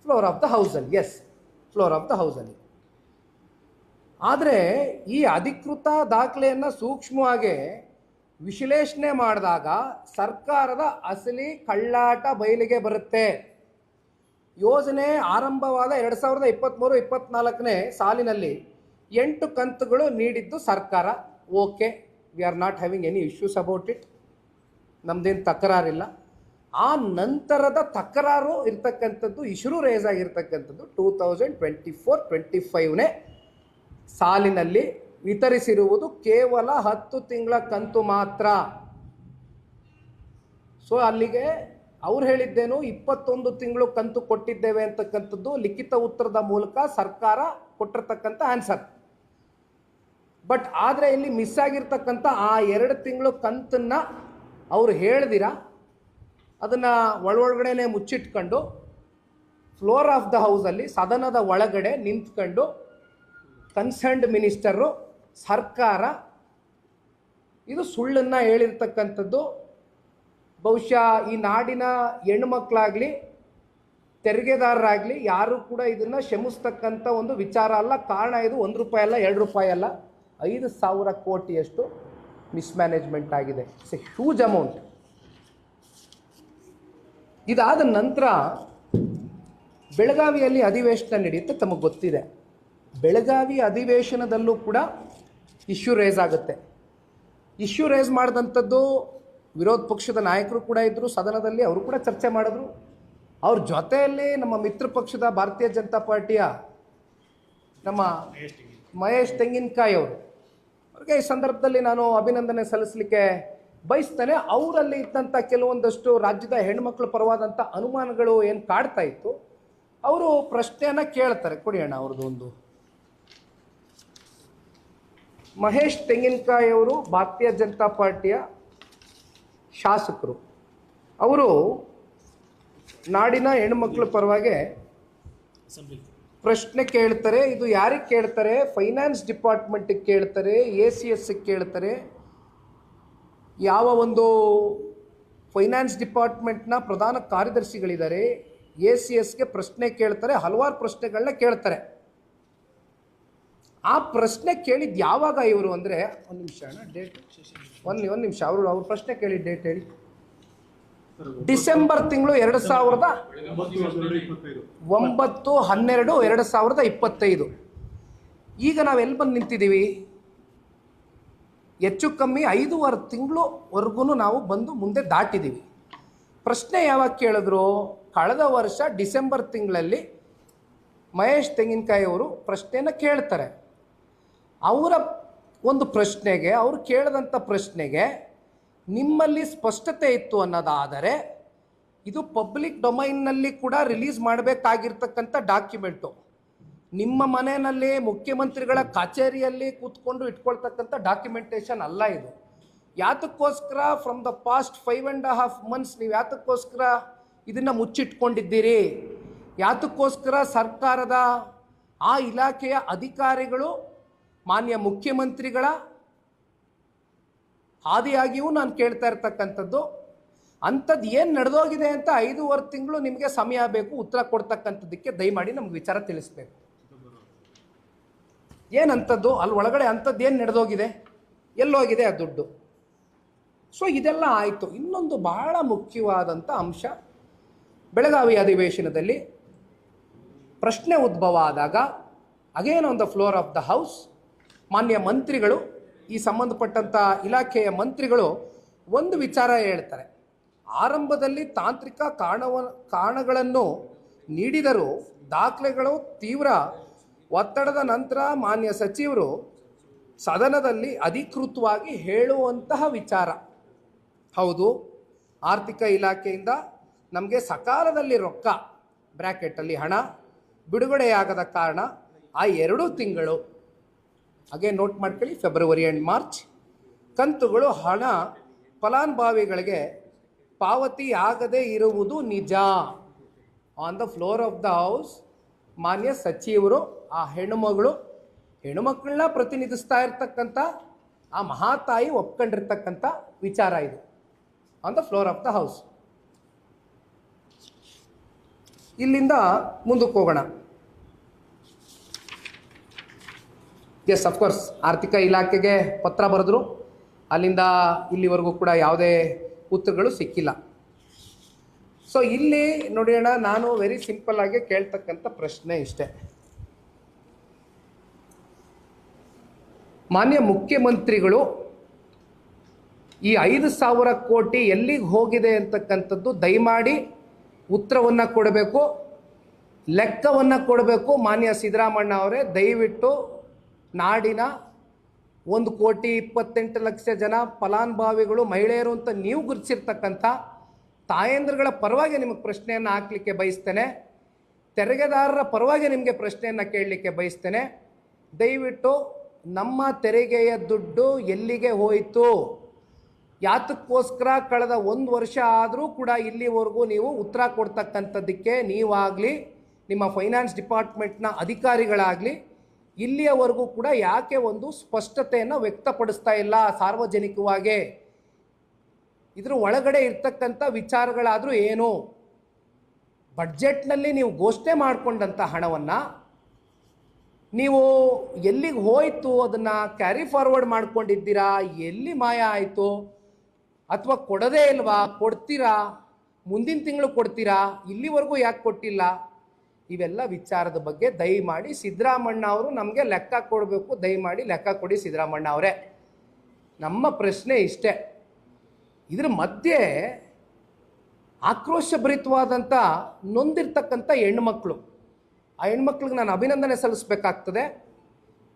ಫ್ಲೋರ್ ಆಫ್ ದ ಹೌಸಲ್ಲಿ, ಎಸ್, ಫ್ಲೋರ್ ಆಫ್ ದ ಹೌಸಲ್ಲಿ. ಆದರೆ ಈ ಅಧಿಕೃತ ದಾಖಲೆಯನ್ನು ಸೂಕ್ಷ್ಮವಾಗಿ ವಿಶ್ಲೇಷಣೆ ಮಾಡಿದಾಗ ಸರ್ಕಾರದ ಅಸಲಿ ಕಳ್ಳಾಟ ಬಯಲಿಗೆ ಬರುತ್ತೆ. ಯೋಜನೆ ಆರಂಭವಾದ 2023-24 ಸಾಲಿನಲ್ಲಿ 8 ಕಂತುಗಳು ನೀಡಿದ್ದು ಸರ್ಕಾರ. Okay, we are not having any issues about it, ನಮ್ದೇನು ತಕರಾರಿಲ್ಲ. ಆ ನಂತರದ ತಕರಾರು ಇರ್ತಕ್ಕಂಥದ್ದು, ಇಶ್ಯೂ ರೇಸ್ ಆಗಿರ್ತಕ್ಕಂಥದ್ದು 2024-25 ಸಾಲಿನಲ್ಲಿ ವಿತರಿಸಿರುವುದು ಕೇವಲ 10 ತಿಂಗಳ ಕಂತು ಮಾತ್ರ. ಸೊ ಅಲ್ಲಿಗೆ ಅವ್ರು ಹೇಳಿದ್ದೇನು, 21 ತಿಂಗಳು ಕಂತು ಕೊಟ್ಟಿದ್ದೇವೆ ಅಂತಕ್ಕಂಥದ್ದು ಲಿಖಿತ ಉತ್ತರದ ಮೂಲಕ ಸರ್ಕಾರ ಕೊಟ್ಟಿರ್ತಕ್ಕಂಥ ಆನ್ಸರ್. ಬಟ್ ಆದರೆ ಇಲ್ಲಿ ಮಿಸ್ ಆಗಿರ್ತಕ್ಕಂಥ ಆ 2 ತಿಂಗಳು ಕಂತನ್ನು ಅವ್ರು ಹೇಳ್ದಿರ ಅದನ್ನು ಒಳಗಡೆನೆ ಮುಚ್ಚಿಟ್ಕೊಂಡು ಫ್ಲೋರ್ ಆಫ್ ದ ಹೌಸಲ್ಲಿ ಸದನದ ಒಳಗಡೆ ನಿಂತ್ಕೊಂಡು ಕನ್ಸರ್ನ್ಡ್ ಮಿನಿಸ್ಟರು, ಸರ್ಕಾರ ಇದು ಸುಳ್ಳನ್ನು ಹೇಳಿರ್ತಕ್ಕಂಥದ್ದು. ಬಹುಶಃ ಈ ನಾಡಿನ ಹೆಣ್ಮಕ್ಳಾಗಲಿ ತೆರಿಗೆದಾರರಾಗಲಿ ಯಾರು ಕೂಡ ಇದನ್ನು ಕ್ಷಮಿಸ್ತಕ್ಕಂಥ ಒಂದು ವಿಚಾರ ಅಲ್ಲ. ಕಾರಣ ಇದು 1 ರೂಪಾಯಿ ಅಲ್ಲ, 2 ರೂಪಾಯಿ ಅಲ್ಲ, 5,000 ಕೋಟಿಯಷ್ಟು ಮಿಸ್ಮ್ಯಾನೇಜ್ಮೆಂಟ್ ಆಗಿದೆ. It's A huge amount. ಇದಾದ ನಂತರ ಬೆಳಗಾವಿಯಲ್ಲಿ ಅಧಿವೇಶನ ನಡೆಯುತ್ತೆ, ತಮಗೆ ಗೊತ್ತಿದೆ. ಬೆಳಗಾವಿ ಅಧಿವೇಶನದಲ್ಲೂ ಕೂಡ ಇಶ್ಯೂ ರೇಸ್ ಆಗುತ್ತೆ. ಇಶ್ಯೂ ರೇಸ್ ಮಾಡಿದಂಥದ್ದು ವಿರೋಧ ಪಕ್ಷದ ನಾಯಕರು ಕೂಡ ಇದ್ದರು ಸದನದಲ್ಲಿ, ಅವರು ಕೂಡ ಚರ್ಚೆ ಮಾಡಿದ್ರು. ಅವ್ರ ಜೊತೆಯಲ್ಲಿ ನಮ್ಮ ಮಿತ್ರ ಪಕ್ಷದ ಭಾರತೀಯ ಜನತಾ ಪಾರ್ಟಿಯ ನಮ್ಮ ಮಹೇಶ್ ತೆಂಗಿನಕಾಯಿ ಅವರು, ಅವ್ರಿಗೆ ಈ ಸಂದರ್ಭದಲ್ಲಿ ನಾನು ಅಭಿನಂದನೆ ಸಲ್ಲಿಸಲಿಕ್ಕೆ ಬಯಸ್ತೇನೆ. ಅವರಲ್ಲಿ ಇದ್ದಂಥ ಕೆಲವೊಂದಷ್ಟು ರಾಜ್ಯದ ಹೆಣ್ಮಕ್ಳ ಪರವಾದಂಥ ಅನುಮಾನಗಳು ಏನು ಕಾಡ್ತಾ ಇತ್ತು, ಅವರು ಪ್ರಶ್ನೆಯನ್ನು ಕೇಳ್ತಾರೆ. ಕೊಡಿ ಅಣ್ಣ ಅವ್ರದ್ದು ಒಂದು. ಮಹೇಶ್ ತೆಂಗಿನಕಾಯಿ ಅವರು ಭಾರತೀಯ ಜನತಾ ಪಾರ್ಟಿಯ ಶಾಸಕರು. ಅವರು ನಾಡಿನ ಹೆಣ್ಮಕ್ಳ ಪರವಾಗಿ ಪ್ರಶ್ನೆ ಕೇಳ್ತಾರೆ. ಇದು ಯಾರಿಗೆ ಕೇಳ್ತಾರೆ? ಫೈನಾನ್ಸ್ ಡಿಪಾರ್ಟ್ಮೆಂಟಿಗೆ ಕೇಳ್ತಾರೆ, ACSಗೆ ಕೇಳ್ತಾರೆ. ಯಾವ ಒಂದು ಫೈನಾನ್ಸ್ ಡಿಪಾರ್ಟ್ಮೆಂಟ್ನ ಪ್ರಧಾನ ಕಾರ್ಯದರ್ಶಿಗಳಿದ್ದಾರೆ, ACSಗೆ ಪ್ರಶ್ನೆ ಕೇಳ್ತಾರೆ, ಹಲವಾರು ಪ್ರಶ್ನೆಗಳನ್ನ ಕೇಳ್ತಾರೆ. ಆ ಪ್ರಶ್ನೆ ಕೇಳಿದ್ದು ಯಾವಾಗ ಇವರು ಅಂದರೆ, ಒಂದು ನಿಮಿಷ ಅಣ್ಣ, ಡೇಟ್ ಒಂದು ನಿಮಿಷ, ಅವ್ರ ಪ್ರಶ್ನೆ ಕೇಳಿದ ಡೇಟ್ ಹೇಳಿ. ಡಿಸೆಂಬರ್ ತಿಂಗಳು 9/12/2025. ಈಗ ನಾವು ಎಲ್ಲಿ ಬಂದು ನಿಂತಿದ್ದೀವಿ? ಹೆಚ್ಚು ಕಮ್ಮಿ 5.5 ತಿಂಗಳವರೆಗೂ ನಾವು ಬಂದು ಮುಂದೆ ದಾಟಿದ್ದೀವಿ. ಪ್ರಶ್ನೆ ಯಾವಾಗ ಕೇಳಿದ್ರು? ಕಳೆದ ವರ್ಷ ಡಿಸೆಂಬರ್ ತಿಂಗಳಲ್ಲಿ ಮಹೇಶ್ ತೆಂಗಿನಕಾಯಿ ಅವರು ಪ್ರಶ್ನೆಯನ್ನು ಕೇಳ್ತಾರೆ. ಅವರ ಒಂದು ಪ್ರಶ್ನೆಗೆ, ಅವರು ಕೇಳಿದಂಥ ಪ್ರಶ್ನೆಗೆ ನಿಮ್ಮಲ್ಲಿ ಸ್ಪಷ್ಟತೆ ಇತ್ತು ಅನ್ನೋದಾದರೆ ಇದು ಪಬ್ಲಿಕ್ ಡೊಮೈನ್ನಲ್ಲಿ ಕೂಡ ರಿಲೀಸ್ ಮಾಡಬೇಕಾಗಿರ್ತಕ್ಕಂಥ ಡಾಕ್ಯುಮೆಂಟು. ನಿಮ್ಮ ಮನೆಯಲ್ಲಿ ಮುಖ್ಯಮಂತ್ರಿಗಳ ಕಚೇರಿಯಲ್ಲಿ ಕೂತ್ಕೊಂಡು ಇಟ್ಕೊಳ್ತಕ್ಕಂಥ ಡಾಕ್ಯುಮೆಂಟೇಶನ್ ಅಲ್ಲ ಇದು. ಯಾತಕ್ಕೋಸ್ಕರ ಫ್ರಮ್ ದ ಪಾಸ್ಟ್ 5.5 months ನೀವು ಯಾತಕ್ಕೋಸ್ಕರ ಇದನ್ನು ಮುಚ್ಚಿಟ್ಕೊಂಡಿದ್ದೀರಿ? ಯಾತಕ್ಕೋಸ್ಕರ ಸರ್ಕಾರದ ಆ ಇಲಾಖೆಯ ಅಧಿಕಾರಿಗಳು ಮಾನ್ಯ ಮುಖ್ಯಮಂತ್ರಿಗಳ ಆದಿಯಾಗಿಯೂ ನಾನು ಕೇಳ್ತಾ ಇರ್ತಕ್ಕಂಥದ್ದು, ಅಂಥದ್ದು ಏನು ನಡೆದೋಗಿದೆ ಅಂತ 5.5 ತಿಂಗಳು ನಿಮಗೆ ಸಮಯ ಬೇಕು ಉತ್ತರ ಕೊಡ್ತಕ್ಕಂಥದ್ದಕ್ಕೆ. ದಯಮಾಡಿ ನಮ್ಗೆ ವಿಚಾರ ತಿಳಿಸ್ಬೇಕು. ಏನಂಥದ್ದು ಅಲ್ಲಿ ಒಳಗಡೆ ಅಂಥದ್ದು ಏನು ನಡೆದೋಗಿದೆ, ಎಲ್ಲೋಗಿದೆ ಆ ದುಡ್ಡು? ಸೊ ಇದೆಲ್ಲ ಆಯಿತು. ಇನ್ನೊಂದು ಬಹಳ ಮುಖ್ಯವಾದಂಥ ಅಂಶ, ಬೆಳಗಾವಿ ಅಧಿವೇಶನದಲ್ಲಿ ಪ್ರಶ್ನೆ ಉದ್ಭವ ಆದಾಗ again on the floor of the house ಮಾನ್ಯ ಮಂತ್ರಿಗಳು, ಈ ಸಂಬಂಧಪಟ್ಟಂಥ ಇಲಾಖೆಯ ಮಂತ್ರಿಗಳು ಒಂದು ವಿಚಾರ ಹೇಳ್ತಾರೆ. ಆರಂಭದಲ್ಲಿ ತಾಂತ್ರಿಕ ಕಾರಣಗಳನ್ನು ನೀಡಿದರೂ ದಾಖಲೆಗಳು ತೀವ್ರ ಒತ್ತಡದ ನಂತರ ಮಾನ್ಯ ಸಚಿವರು ಸದನದಲ್ಲಿ ಅಧಿಕೃತವಾಗಿ ಹೇಳುವಂತಹ ವಿಚಾರ. ಹೌದು, ಆರ್ಥಿಕ ಇಲಾಖೆಯಿಂದ ನಮಗೆ ಸಕಾಲದಲ್ಲಿ ರೊಕ್ಕ ಬ್ರ್ಯಾಕೆಟಲ್ಲಿ ಹಣ ಬಿಡುಗಡೆಯಾಗದ ಕಾರಣ ಆ 2 ತಿಂಗಳು, ಹಾಗೆ ನೋಟ್ ಮಾಡ್ಕೊಳ್ಳಿ, ಫೆಬ್ರವರಿ ಆ್ಯಂಡ್ ಮಾರ್ಚ್ ಕಂತುಗಳು ಹಣ ಫಲಾನುಭವಿಗಳಿಗೆ ಪಾವತಿಯಾಗದೇ ಇರುವುದು ನಿಜ. On the floor of the house ಮಾನ್ಯ ಸಚಿವರು ಆ ಹೆಣ್ಣುಮಕ್ಕಳನ್ನ ಪ್ರತಿನಿಧಿಸ್ತಾ ಇರ್ತಕ್ಕಂಥ ಆ ಮಹಾತಾಯಿ ಒಪ್ಕೊಂಡಿರ್ತಕ್ಕಂಥ ವಿಚಾರ ಇದು on the floor of the house. ಇಲ್ಲಿಂದ ಮುಂದಕ್ಕೆ ಹೋಗೋಣ. ಎಸ್, ಅಫ್ಕೋರ್ಸ್ ಆರ್ಥಿಕ ಇಲಾಖೆಗೆ ಪತ್ರ ಬರೆದ್ರು, ಅಲ್ಲಿಂದ ಇಲ್ಲಿವರೆಗೂ ಕೂಡ ಯಾವುದೇ ಉತ್ತರಗಳು ಸಿಕ್ಕಿಲ್ಲ. ಸೊ ಇಲ್ಲಿ ನೋಡೋಣ, ನಾನು ವೆರಿ ಸಿಂಪಲ್ ಆಗಿ ಕೇಳ್ತಕ್ಕಂಥ ಪ್ರಶ್ನೆ ಇಷ್ಟೇ. ಮಾನ್ಯ ಮುಖ್ಯಮಂತ್ರಿಗಳು ಈ 5,000 ಕೋಟಿ ಎಲ್ಲಿಗೆ ಹೋಗಿದೆ ಅಂತಕ್ಕಂಥದ್ದು ದಯಮಾಡಿ ಉತ್ತರವನ್ನು ಕೊಡಬೇಕು, ಲೆಕ್ಕವನ್ನು ಕೊಡಬೇಕು. ಮಾನ್ಯ ಸಿದ್ದರಾಮಣ್ಣ ಅವರೇ, ದಯವಿಟ್ಟು ನಾಡಿನ 1,28,00,000 ಜನ ಫಲಾನುಭವಿಗಳು ಮಹಿಳೆಯರು ಅಂತ ನೀವು ಗುರುತಿಸಿರ್ತಕ್ಕಂಥ ತಾಯಂದ್ರಗಳ ಪರವಾಗಿ ನಿಮಗೆ ಪ್ರಶ್ನೆಯನ್ನು ಹಾಕಲಿಕ್ಕೆ ಬಯಸ್ತೇನೆ. ತೆರಿಗೆದಾರರ ಪರವಾಗಿ ನಿಮಗೆ ಪ್ರಶ್ನೆಯನ್ನು ಕೇಳಲಿಕ್ಕೆ ಬಯಸ್ತೇನೆ. ದಯವಿಟ್ಟು ನಮ್ಮ ತೆರಿಗೆಯ ದುಡ್ಡು ಎಲ್ಲಿಗೆ ಹೋಯಿತು, ಯಾತಕ್ಕೋಸ್ಕರ ಕಳೆದ 1 ವರ್ಷ ಆದರೂ ಕೂಡ ಇಲ್ಲಿವರೆಗೂ ನೀವು ಉತ್ತರ ಕೊಡ್ತಕ್ಕಂಥದ್ದಕ್ಕೆ ನೀವಾಗಲಿ ನಿಮ್ಮ ಫೈನಾನ್ಸ್ ಡಿಪಾರ್ಟ್ಮೆಂಟ್ನ ಅಧಿಕಾರಿಗಳಾಗಲಿ ಇಲ್ಲಿಯವರೆಗೂ ಕೂಡ ಯಾಕೆ ಒಂದು ಸ್ಪಷ್ಟತೆಯನ್ನು ವ್ಯಕ್ತಪಡಿಸ್ತಾ ಇಲ್ಲ ಸಾರ್ವಜನಿಕವಾಗಿ? ಇದರ ಒಳಗಡೆ ಇರ್ತಕ್ಕಂಥ ವಿಚಾರಗಳಾದರೂ ಏನು? ಬಡ್ಜೆಟ್ನಲ್ಲಿ ನೀವು ಘೋಷಣೆ ಮಾಡಿಕೊಂಡಂಥ ಹಣವನ್ನು ನೀವು ಎಲ್ಲಿಗೆ ಹೋಯಿತು, ಅದನ್ನು ಕ್ಯಾರಿ ಫಾರ್ವರ್ಡ್ ಮಾಡ್ಕೊಂಡಿದ್ದೀರಾ, ಎಲ್ಲಿ ಮಾಯ ಆಯಿತು, ಅಥವಾ ಕೊಡೋದೇ ಇಲ್ವಾ, ಕೊಡ್ತೀರಾ, ಮುಂದಿನ ತಿಂಗಳು ಕೊಡ್ತೀರಾ, ಇಲ್ಲಿವರೆಗೂ ಯಾಕೆ ಕೊಟ್ಟಿಲ್ಲ? ಇವೆಲ್ಲ ವಿಚಾರದ ಬಗ್ಗೆ ದಯಮಾಡಿ ಸಿದ್ದರಾಮಣ್ಣ ಅವರು ನಮಗೆ ಲೆಕ್ಕ ಕೊಡಬೇಕು. ದಯಮಾಡಿ ಲೆಕ್ಕ ಕೊಡಿ ಸಿದ್ದರಾಮಣ್ಣ ಅವರೇ. ನಮ್ಮ ಪ್ರಶ್ನೆ ಇಷ್ಟೇ. ಇದರ ಮಧ್ಯೆ ಆಕ್ರೋಶಭರಿತವಾದಂಥ ನೊಂದಿರ್ತಕ್ಕಂಥ ಹೆಣ್ಮಕ್ಳು, ಆ ಹೆಣ್ಮಕ್ಳಿಗೆ ನಾನು ಅಭಿನಂದನೆ ಸಲ್ಲಿಸಬೇಕಾಗ್ತದೆ.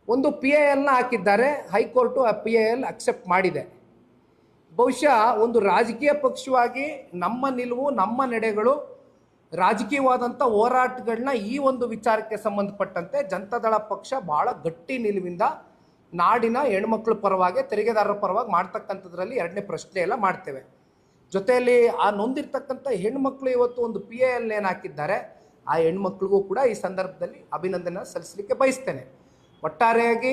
ಒಂದು PILನ ಹಾಕಿದ್ದಾರೆ, ಹೈಕೋರ್ಟು ಆ PIL ಅಕ್ಸೆಪ್ಟ್ ಮಾಡಿದೆ. ಬಹುಶಃ ಒಂದು ರಾಜಕೀಯ ಪಕ್ಷವಾಗಿ ನಮ್ಮ ನಿಲುವು, ನಮ್ಮ ನಡೆಗಳು, ರಾಜಕೀಯವಾದಂಥ ಹೋರಾಟಗಳನ್ನ ಈ ಒಂದು ವಿಚಾರಕ್ಕೆ ಸಂಬಂಧಪಟ್ಟಂತೆ ಜನತಾದಳ ಪಕ್ಷ ಭಾಳ ಗಟ್ಟಿ ನಿಲುವಿಂದ ನಾಡಿನ ಹೆಣ್ಮಕ್ಳ ಪರವಾಗಿ, ತೆರಿಗೆದಾರರ ಪರವಾಗಿ ಮಾಡ್ತಕ್ಕಂಥದ್ರಲ್ಲಿ 2ನೇ ಪ್ರಶ್ನೆ ಎಲ್ಲ ಮಾಡ್ತೇವೆ. ಜೊತೆಯಲ್ಲಿ ಆ ನೊಂದಿರ್ತಕ್ಕಂಥ ಹೆಣ್ಮಕ್ಳು ಇವತ್ತು ಒಂದು PIL ಏನು ಹಾಕಿದ್ದಾರೆ, ಆ ಹೆಣ್ಮಕ್ಳಿಗೂ ಕೂಡ ಈ ಸಂದರ್ಭದಲ್ಲಿ ಅಭಿನಂದನೆ ಸಲ್ಲಿಸಲಿಕ್ಕೆ ಬಯಸ್ತೇನೆ. ಒಟ್ಟಾರೆಯಾಗಿ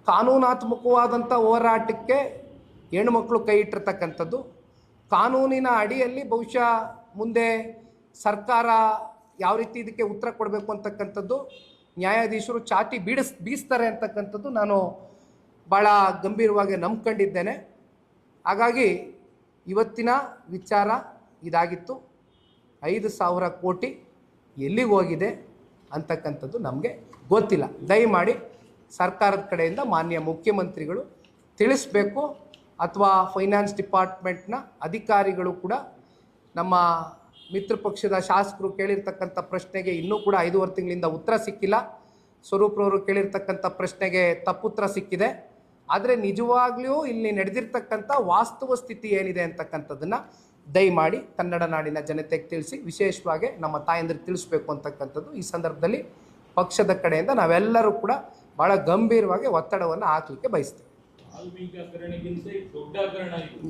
ಕಾನೂನಾತ್ಮಕವಾದಂಥ ಹೋರಾಟಕ್ಕೆ ಹೆಣ್ಮಕ್ಳು ಕೈ ಇಟ್ಟಿರ್ತಕ್ಕಂಥದ್ದು, ಕಾನೂನಿನ ಅಡಿಯಲ್ಲಿ ಬಹುಶಃ ಮುಂದೆ ಸರ್ಕಾರ ಯಾವ ರೀತಿ ಇದಕ್ಕೆ ಉತ್ತರ ಕೊಡಬೇಕು ಅಂತಕ್ಕಂಥದ್ದು ನ್ಯಾಯಾಧೀಶರು ಚಾಟಿ ಬೀಸ್ತಾರೆ ಅಂತಕ್ಕಂಥದ್ದು ನಾನು ಭಾಳ ಗಂಭೀರವಾಗಿ ನಂಬ್ಕೊಂಡಿದ್ದೇನೆ. ಹಾಗಾಗಿ ಇವತ್ತಿನ ವಿಚಾರ ಇದಾಗಿತ್ತು. 5,000 ಕೋಟಿ ಎಲ್ಲಿಗೆ ಹೋಗಿದೆ ಅಂತಕ್ಕಂಥದ್ದು ನಮಗೆ ಗೊತ್ತಿಲ್ಲ. ದಯಮಾಡಿ ಸರ್ಕಾರದ ಕಡೆಯಿಂದ ಮಾನ್ಯ ಮುಖ್ಯಮಂತ್ರಿಗಳು ತಿಳಿಸ್ಬೇಕು, ಅಥವಾ ಫೈನಾನ್ಸ್ ಡಿಪಾರ್ಟ್ಮೆಂಟ್ನ ಅಧಿಕಾರಿಗಳು ಕೂಡ ನಮ್ಮ ಮಿತ್ರ ಪಕ್ಷದ ಶಾಸಕರು ಕೇಳಿರ್ತಕ್ಕಂಥ ಪ್ರಶ್ನೆಗೆ ಇನ್ನೂ ಕೂಡ 5.5 ತಿಂಗಳಿಂದ ಉತ್ತರ ಸಿಕ್ಕಿಲ್ಲ. ಸ್ವರೂಪ್ರವರು ಕೇಳಿರ್ತಕ್ಕಂಥ ಪ್ರಶ್ನೆಗೆ ತಪ್ಪುತ್ತರ ಸಿಕ್ಕಿದೆ. ಆದರೆ ನಿಜವಾಗ್ಲೂ ಇಲ್ಲಿ ನಡೆದಿರ್ತಕ್ಕಂಥ ವಾಸ್ತವ ಸ್ಥಿತಿ ಏನಿದೆ ಅಂತಕ್ಕಂಥದ್ದನ್ನು ದಯಮಾಡಿ ಕನ್ನಡ ನಾಡಿನ ಜನತೆಗೆ ತಿಳಿಸಿ, ವಿಶೇಷವಾಗಿ ನಮ್ಮ ತಾಯಂದ್ರಿಗೆ ತಿಳಿಸ್ಬೇಕು ಅಂತಕ್ಕಂಥದ್ದು ಈ ಸಂದರ್ಭದಲ್ಲಿ ಪಕ್ಷದ ಕಡೆಯಿಂದ ನಾವೆಲ್ಲರೂ ಕೂಡ ಭಾಳ ಗಂಭೀರವಾಗಿ ಒತ್ತಡವನ್ನು ಹಾಕಲಿಕ್ಕೆ ಬಯಸ್ತೇವೆ.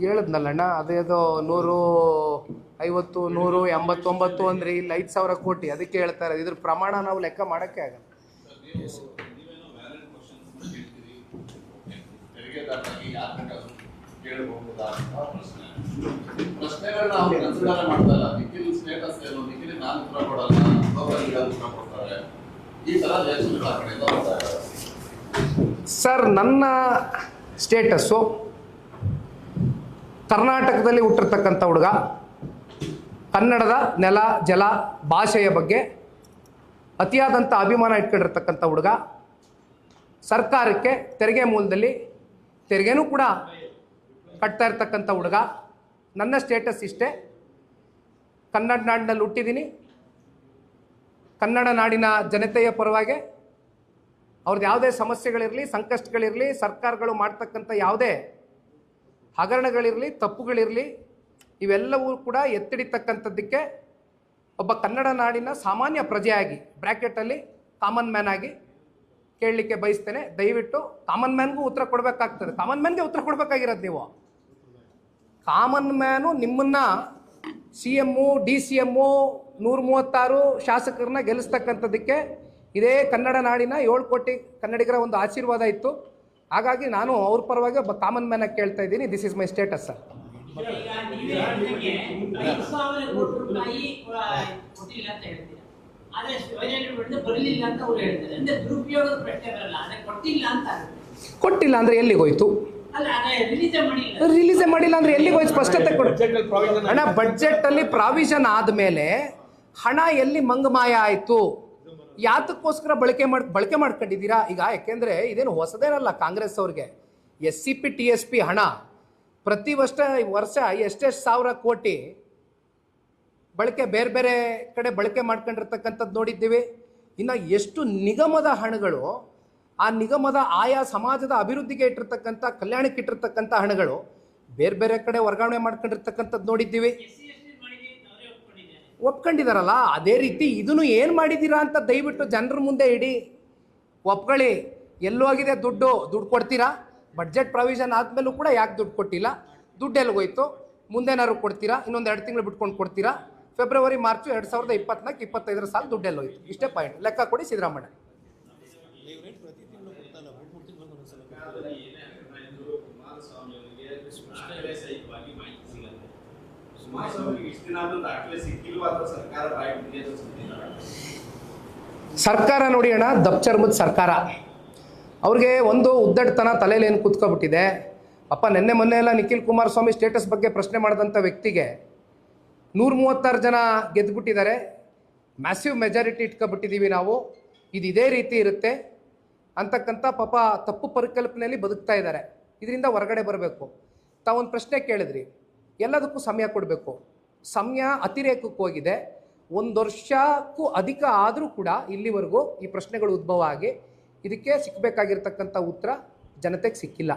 ಹೇಳಿದ್ನಲ್ಲಣ್ಣ, ಅದೇದೋ 150, 189 ಅಂದರೆ ಇಲ್ಲಿ 5,000 ಕೋಟಿ, ಅದಕ್ಕೆ ಹೇಳ್ತಾ ಇರೋದು. ಇದ್ರ ಪ್ರಮಾಣ ನಾವು ಲೆಕ್ಕ ಮಾಡೋಕ್ಕೆ ಆಗಲ್ಲ. ಸರ್, ನನ್ನ ಸ್ಟೇಟಸ್ಸು ಕರ್ನಾಟಕದಲ್ಲಿ ಹುಟ್ಟಿರ್ತಕ್ಕಂಥ ಹುಡುಗ, ಕನ್ನಡದ ನೆಲ ಜಲ ಭಾಷೆಯ ಬಗ್ಗೆ ಅತಿಯಾದಂಥ ಅಭಿಮಾನ ಇಟ್ಕೊಂಡಿರ್ತಕ್ಕಂಥ ಹುಡುಗ, ಸರ್ಕಾರಕ್ಕೆ ತೆರಿಗೆ ಮೂಲದಲ್ಲಿ ತೆರಿಗೆನೂ ಕೂಡ ಕಟ್ತಾ ಇರ್ತಕ್ಕಂಥ ಹುಡುಗ. ನನ್ನ ಸ್ಟೇಟಸ್ ಇಷ್ಟೇ, ಕನ್ನಡ ನಾಡಿನಲ್ಲಿ ಹುಟ್ಟಿದ್ದೀನಿ, ಕನ್ನಡ ನಾಡಿನ ಜನತೆಯ ಪರವಾಗಿ ಅವ್ರದ್ದು ಯಾವುದೇ ಸಮಸ್ಯೆಗಳಿರಲಿ, ಸಂಕಷ್ಟಗಳಿರಲಿ, ಸರ್ಕಾರಗಳು ಮಾಡ್ತಕ್ಕಂಥ ಯಾವುದೇ ಹಗರಣಗಳಿರಲಿ, ತಪ್ಪುಗಳಿರಲಿ, ಇವೆಲ್ಲವೂ ಕೂಡ ಎತ್ತಿಡಿತಕ್ಕಂಥದ್ದಕ್ಕೆ ಒಬ್ಬ ಕನ್ನಡ ನಾಡಿನ ಸಾಮಾನ್ಯ ಪ್ರಜೆಯಾಗಿ ಬ್ರ್ಯಾಕೆಟಲ್ಲಿ ಕಾಮನ್ ಮ್ಯಾನ್ ಆಗಿ ಕೇಳಲಿಕ್ಕೆ ಬಯಸ್ತೇನೆ. ದಯವಿಟ್ಟು ಕಾಮನ್ ಮ್ಯಾನ್ಗೂ ಉತ್ತರ ಕೊಡಬೇಕಾಗ್ತದೆ. ಕಾಮನ್ ಮ್ಯಾನ್ಗೆ ಉತ್ತರ ಕೊಡಬೇಕಾಗಿರೋದು ನೀವು. ಕಾಮನ್ ಮ್ಯಾನು ನಿಮ್ಮನ್ನು CM, DCM 136 ಶಾಸಕರನ್ನ ಗೆಲ್ಲಿಸ್ತಕ್ಕಂಥದ್ದಕ್ಕೆ ಇದೇ ಕನ್ನಡ ನಾಡಿನ 7 ಕೋಟಿ ಕನ್ನಡಿಗರ ಒಂದು ಆಶೀರ್ವಾದ ಇತ್ತು. ಹಾಗಾಗಿ ನಾನು ಅವ್ರ ಪರವಾಗಿ ಒಬ್ಬ ಕಾಮನ್ ಮ್ಯಾನ್ ಆಗಿ ಕೇಳ್ತಾ ಇದ್ದೀನಿ. This is my status sir. ಕೊಟ್ಟಿಲ್ಲ ಅಂದ್ರೆ ಎಲ್ಲಿಗೆ ಹೋಯ್ತು? ರಿಲೀಸೇ ಮಾಡಿಲ್ಲ ಅಂದ್ರೆ ಎಲ್ಲಿಗೆ ಹೋಯ್ತು? ಸ್ಪಷ್ಟತೆ ಕೊಡು ಅಣ್ಣ. ಬಡ್ಜೆಟ್ ಅಲ್ಲಿ ಪ್ರಾವಿಷನ್ ಆದ್ಮೇಲೆ ಹಣ ಎಲ್ಲಿ ಮಂಗಮಾಯ ಆಯ್ತು? ಯಾತಕ್ಕೋಸ್ಕರ ಬಳಕೆ ಮಾಡ್ಕೊಂಡಿದ್ದೀರಾ ಈಗ? ಯಾಕೆಂದ್ರೆ ಇದೇನು ಹೊಸದೇನಲ್ಲ ಕಾಂಗ್ರೆಸ್ ಅವ್ರಿಗೆ. SCP TSP ಹಣ ಪ್ರತಿ ವರ್ಷ ಎಷ್ಟೆಷ್ಟು ಸಾವಿರ ಕೋಟಿ ಬಳಕೆ ಬೇರೆ ಬೇರೆ ಕಡೆ ಬಳಕೆ ಮಾಡ್ಕೊಂಡಿರ್ತಕ್ಕಂಥದ್ದು ನೋಡಿದ್ದೀವಿ. ಇನ್ನು ಎಷ್ಟು ನಿಗಮದ ಹಣಗಳು, ಆ ನಿಗಮದ ಆಯಾ ಸಮಾಜದ ಅಭಿವೃದ್ಧಿಗೆ ಇಟ್ಟಿರ್ತಕ್ಕಂಥ, ಕಲ್ಯಾಣಕ್ಕೆ ಇಟ್ಟಿರ್ತಕ್ಕಂಥ ಹಣಗಳು ಬೇರೆ ಬೇರೆ ಕಡೆ ವರ್ಗಾವಣೆ ಮಾಡ್ಕೊಂಡಿರ್ತಕ್ಕಂಥದ್ದು ನೋಡಿದ್ದೀವಿ. ಒಪ್ಕೊಂಡಿದಾರಲ್ಲ, ಅದೇ ರೀತಿ ಇದನ್ನು ಏನು ಮಾಡಿದ್ದೀರಾ ಅಂತ ದಯವಿಟ್ಟು ಜನರ ಮುಂದೆ ಇಡಿ, ಒಪ್ಕೊಳ್ಳಿ. ಎಲ್ಲೋಗಿದೆ ದುಡ್ಡು ಕೊಡ್ತೀರಾ? ಬಡ್ಜೆಟ್ ಪ್ರಾವಿಷನ್ ಆದಮೇಲೂ ಕೂಡ ಯಾಕೆ ದುಡ್ಡು ಕೊಟ್ಟಿಲ್ಲ? ದುಡ್ಡು ಎಲ್ಲಿಗೋಯ್ತು? ಮುಂದೇನಾದ್ರು ಕೊಡ್ತೀರಾ? ಇನ್ನೊಂದು 2 ತಿಂಗಳು ಬಿಟ್ಕೊಂಡು ಕೊಡ್ತೀರಾ? ಫೆಬ್ರವರಿ ಮಾರ್ಚ್ 2024-25 ಸಾಲ ದುಡ್ಡು ಎಲ್ಲೋಯ್ತು? ಇಷ್ಟೇ ಪಾಯಿಂಟ್. ಲೆಕ್ಕ ಕೊಡಿ ಸಿದ್ದರಾಮಯ್ಯ. ಸರ್ಕಾರ ನೋಡಿ ಅಣ್ಣ, ದಪ್ಚರ್ಮದ ಸರ್ಕಾರ. ಅವ್ರಿಗೆ ಒಂದು ಉದ್ದಟತನ ತಲೆಯಲ್ಲಿ ಏನು ಕೂತ್ಕೊಬಿಟ್ಟಿದೆ. ಅಪ್ಪ ನೆನ್ನೆ ಮೊನ್ನೆ ಎಲ್ಲ ನಿಖಿಲ್ ಕುಮಾರಸ್ವಾಮಿ ಸ್ಟೇಟಸ್ ಬಗ್ಗೆ ಪ್ರಶ್ನೆ ಮಾಡಿದಂಥ ವ್ಯಕ್ತಿಗೆ 136 ಜನ ಗೆದ್ದುಬಿಟ್ಟಿದ್ದಾರೆ, ಮ್ಯಾಸಿವ್ ಮೆಜಾರಿಟಿ ಇಟ್ಕೊಬಿಟ್ಟಿದ್ದೀವಿ ನಾವು, ಇದು ಇದೇ ರೀತಿ ಇರುತ್ತೆ ಅಂತಕ್ಕಂಥ ಪಾಪ ತಪ್ಪು ಪರಿಕಲ್ಪನೆಯಲ್ಲಿ ಬದುಕ್ತಾ ಇದ್ದಾರೆ. ಇದರಿಂದ ಹೊರಗಡೆ ಬರಬೇಕು. ತಾವೊಂದು ಪ್ರಶ್ನೆ ಕೇಳಿದ್ರಿ, ಎಲ್ಲದಕ್ಕೂ ಸಮಯ ಕೊಡಬೇಕು. ಸಮಯ ಅತಿರೇಕಕ್ಕೆ ಹೋಗಿದೆ. 1 ವರ್ಷಕ್ಕೂ ಅಧಿಕ ಆದರೂ ಕೂಡ ಇಲ್ಲಿವರೆಗೂ ಈ ಪ್ರಶ್ನೆಗಳು ಉದ್ಭವ ಆಗಿ ಇದಕ್ಕೆ ಸಿಕ್ಕಬೇಕಾಗಿರ್ತಕ್ಕಂಥ ಉತ್ತರ ಜನತೆಗೆ ಸಿಕ್ಕಿಲ್ಲ.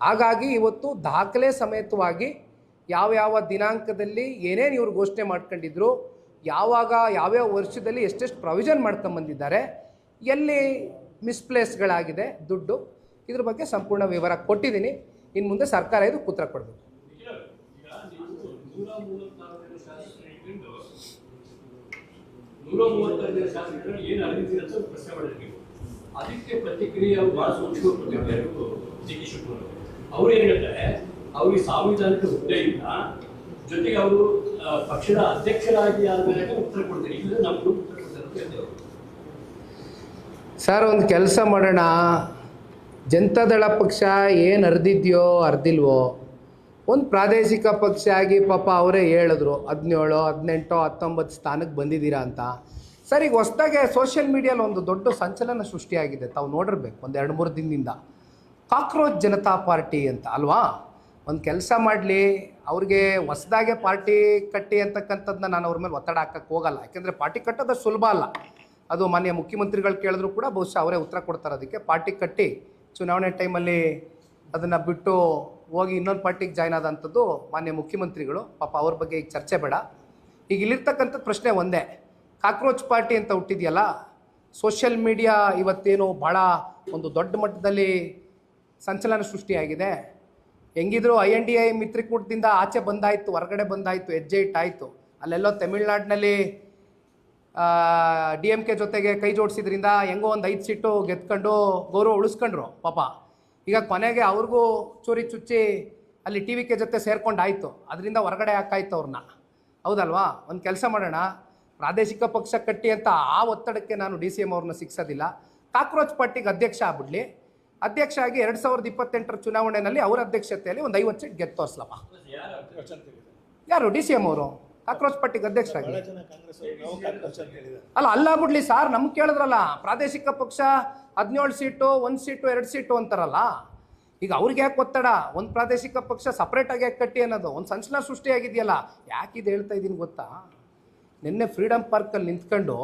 ಹಾಗಾಗಿ ಇವತ್ತು ದಾಖಲೆ ಸಮೇತವಾಗಿ ಯಾವ್ಯಾವ ದಿನಾಂಕದಲ್ಲಿ ಏನೇನು ಇವರು ಘೋಷಣೆ ಮಾಡ್ಕೊಂಡಿದ್ರು, ಯಾವಾಗ ಯಾವ್ಯಾವ ವರ್ಷದಲ್ಲಿ ಎಷ್ಟೆಷ್ಟು ಪ್ರಾವಿಷನ್ ಮಾಡ್ಕೊಂಬಂದಿದ್ದಾರೆ, ಎಲ್ಲಿ ಮಿಸ್ಪ್ಲೇಸ್ಗಳಾಗಿದೆ ದುಡ್ಡು, ಇದ್ರ ಬಗ್ಗೆ ಸಂಪೂರ್ಣ ವಿವರ ಕೊಟ್ಟಿದ್ದೀನಿ. ಇನ್ನು ಮುಂದೆ ಸರ್ಕಾರ ಇದಕ್ಕೆ ಉತ್ತರ ಕೊಡಬೇಕು. ಅದಕ್ಕೆ ಪ್ರತಿಕ್ರಿಯೆ ಬಹಳ ಸೂಕ್ಷ್ಮಪಟ್ಟಿದ್ದಾರೆ ಅವ್ರು ಏನ್ ಹೇಳ್ತಾರೆ, ಅವ್ರಿಗೆ ಸಾಂವಿಧಾನಿಕ ಹುದ್ದೆ ಇಲ್ಲ, ಜೊತೆಗೆ ಅವರು ಪಕ್ಷದ ಅಧ್ಯಕ್ಷರಾಗಿ ಆದ್ಮೇಲೆ ಉತ್ತರ ಕೊಡ್ತಾರೆ, ಇಲ್ಲ ನಮ್ಗೆ ಉತ್ತರ ಕೊಡ್ತಾರೆ. ಸರ್, ಒಂದು ಕೆಲಸ ಮಾಡೋಣ. ಜನತಾದಳ ಪಕ್ಷ ಏನು ಅರ್ದಿದ್ಯೋ ಅರ್ದಿಲ್ವೋ, ಒಂದು ಪ್ರಾದೇಶಿಕ ಪಕ್ಷ ಆಗಿ ಪಾಪ ಅವರೇ ಹೇಳಿದ್ರು 17, 18, 19 ಸ್ಥಾನಕ್ಕೆ ಬಂದಿದ್ದೀರಾ ಅಂತ. ಸರ್, ಈಗ ಹೊಸದಾಗೆ ಸೋಷಿಯಲ್ ಮೀಡಿಯಲ್ಲಿ ಒಂದು ದೊಡ್ಡ ಸಂಚಲನ ಸೃಷ್ಟಿಯಾಗಿದೆ, ತಾವು ನೋಡಿರ್ಬೇಕು. ಒಂದು 2-3 ದಿನದಿಂದ ಕಾಕ್ರೋಚ್ ಜನತಾ ಪಾರ್ಟಿ ಅಂತ ಅಲ್ವಾ. ಒಂದು ಕೆಲಸ ಮಾಡಲಿ, ಅವ್ರಿಗೆ ಹೊಸದಾಗೆ ಪಾರ್ಟಿ ಕಟ್ಟಿ ಅಂತಕ್ಕಂಥದ್ದನ್ನ ನಾನು ಅವ್ರ ಮೇಲೆ ಒತ್ತಡ ಹಾಕಕ್ಕೆ ಹೋಗಲ್ಲ. ಯಾಕೆಂದರೆ ಪಾರ್ಟಿ ಕಟ್ಟೋದು ಸುಲಭ ಅಲ್ಲ. ಅದು ಮಾನ್ಯ ಮುಖ್ಯಮಂತ್ರಿಗಳು ಕೇಳಿದ್ರು ಕೂಡ ಬಹುಶಃ ಅವರೇ ಉತ್ತರ ಕೊಡ್ತಾರೆ. ಅದಕ್ಕೆ ಪಾರ್ಟಿ ಕಟ್ಟಿ ಚುನಾವಣೆ ಟೈಮಲ್ಲಿ ಅದನ್ನು ಬಿಟ್ಟು ಹೋಗಿ ಇನ್ನೊಂದು ಪಾರ್ಟಿಗೆ ಜಾಯ್ನ್ ಆದಂಥದ್ದು ಮಾನ್ಯ ಮುಖ್ಯಮಂತ್ರಿಗಳು. ಪಾಪ ಅವ್ರ ಬಗ್ಗೆ ಈಗ ಚರ್ಚೆ ಬೇಡ. ಈಗ ಇಲ್ಲಿರ್ತಕ್ಕಂಥ ಪ್ರಶ್ನೆ ಒಂದೇ, ಕಾಕ್ರೋಚ್ ಪಾರ್ಟಿ ಅಂತ ಹುಟ್ಟಿದೆಯಲ್ಲ, ಸೋಷಿಯಲ್ ಮೀಡಿಯಾ ಇವತ್ತೇನು ಭಾಳ ಒಂದು ದೊಡ್ಡ ಮಟ್ಟದಲ್ಲಿ ಸಂಚಲನ ಸೃಷ್ಟಿಯಾಗಿದೆ. ಹೆಂಗಿದ್ರು INDA ಮಿತ್ರಕೂಟದಿಂದ ಆಚೆ ಬಂದಾಯಿತು, ಹೊರಗಡೆ ಬಂದಾಯಿತು, ಹೆಜ್ಜೆ ಇಟ್ಟಾಯಿತು. ಅಲ್ಲೆಲ್ಲೋ ತಮಿಳ್ನಾಡಿನಲ್ಲಿ DMK ಜೊತೆಗೆ ಕೈ ಜೋಡಿಸಿದ್ರಿಂದ ಹೆಂಗೋ ಒಂದು 5 ಸೀಟು ಗೆದ್ಕೊಂಡು ಗೌರವ ಉಳಿಸ್ಕೊಂಡ್ರು ಪಾಪ. ಈಗ ಕೊನೆಗೆ ಅವ್ರಿಗೂ ಚೂರಿ ಚುಚ್ಚಿ ಅಲ್ಲಿ TVK ಜೊತೆ ಸೇರ್ಕೊಂಡಾಯಿತು, ಅದರಿಂದ ಹೊರಗಡೆ ಹಾಕಾಯ್ತು ಅವ್ರನ್ನ. ಹೌದಲ್ವಾ? ಒಂದು ಕೆಲಸ ಮಾಡೋಣ, ಪ್ರಾದೇಶಿಕ ಪಕ್ಷ ಕಟ್ಟಿ ಅಂತ ಆ ಒತ್ತಡಕ್ಕೆ ನಾನು DCM ಅವ್ರನ್ನ ಸಿಕ್ಸೋದಿಲ್ಲ. ಕಾಕ್ರೋಚ್ ಪಾರ್ಟಿಗೆ ಅಧ್ಯಕ್ಷ ಆಗ್ಬಿಡ್ಲಿ. ಅಧ್ಯಕ್ಷ ಆಗಿ 2028 ಚುನಾವಣೆಯಲ್ಲಿ ಅವರ ಅಧ್ಯಕ್ಷತೆಯಲ್ಲಿ ಒಂದು 50 ಸೀಟ್ ಗೆದ್ದು ತೋರಿಸ್ಲಪ್ಪ. ಯಾರು? DCM ಅವರು ಕಾಕ್ರೋಚ್ ಪಾರ್ಟಿಗೆ ಅಧ್ಯಕ್ಷ ಆಗಿ ಅಲ್ಲಾಗ್ಬಿಡ್ಲಿ ಸರ್. ನಮ್ಗೆ ಕೇಳಿದ್ರಲ್ಲ, ಪ್ರಾದೇಶಿಕ ಪಕ್ಷ 17 ಸೀಟು, 1 ಸೀಟು, 2 ಸೀಟು ಅಂತಾರಲ್ಲ. ಈಗ ಅವ್ರಿಗೆ ಯಾಕೆ ಒತ್ತಡ? ಒಂದು ಪ್ರಾದೇಶಿಕ ಪಕ್ಷ ಸಪ್ರೇಟಾಗಿ ಯಾಕೆ ಕಟ್ಟಿ ಅನ್ನೋದು ಒಂದು ಸಂಚಲನ ಸೃಷ್ಟಿಯಾಗಿದೆಯಲ್ಲ. ಯಾಕಿದು ಹೇಳ್ತಾ ಇದ್ದೀನಿ ಗೊತ್ತಾ? ನಿನ್ನೆ ಫ್ರೀಡಮ್ ಪಾರ್ಕಲ್ಲಿ ನಿಂತ್ಕೊಂಡು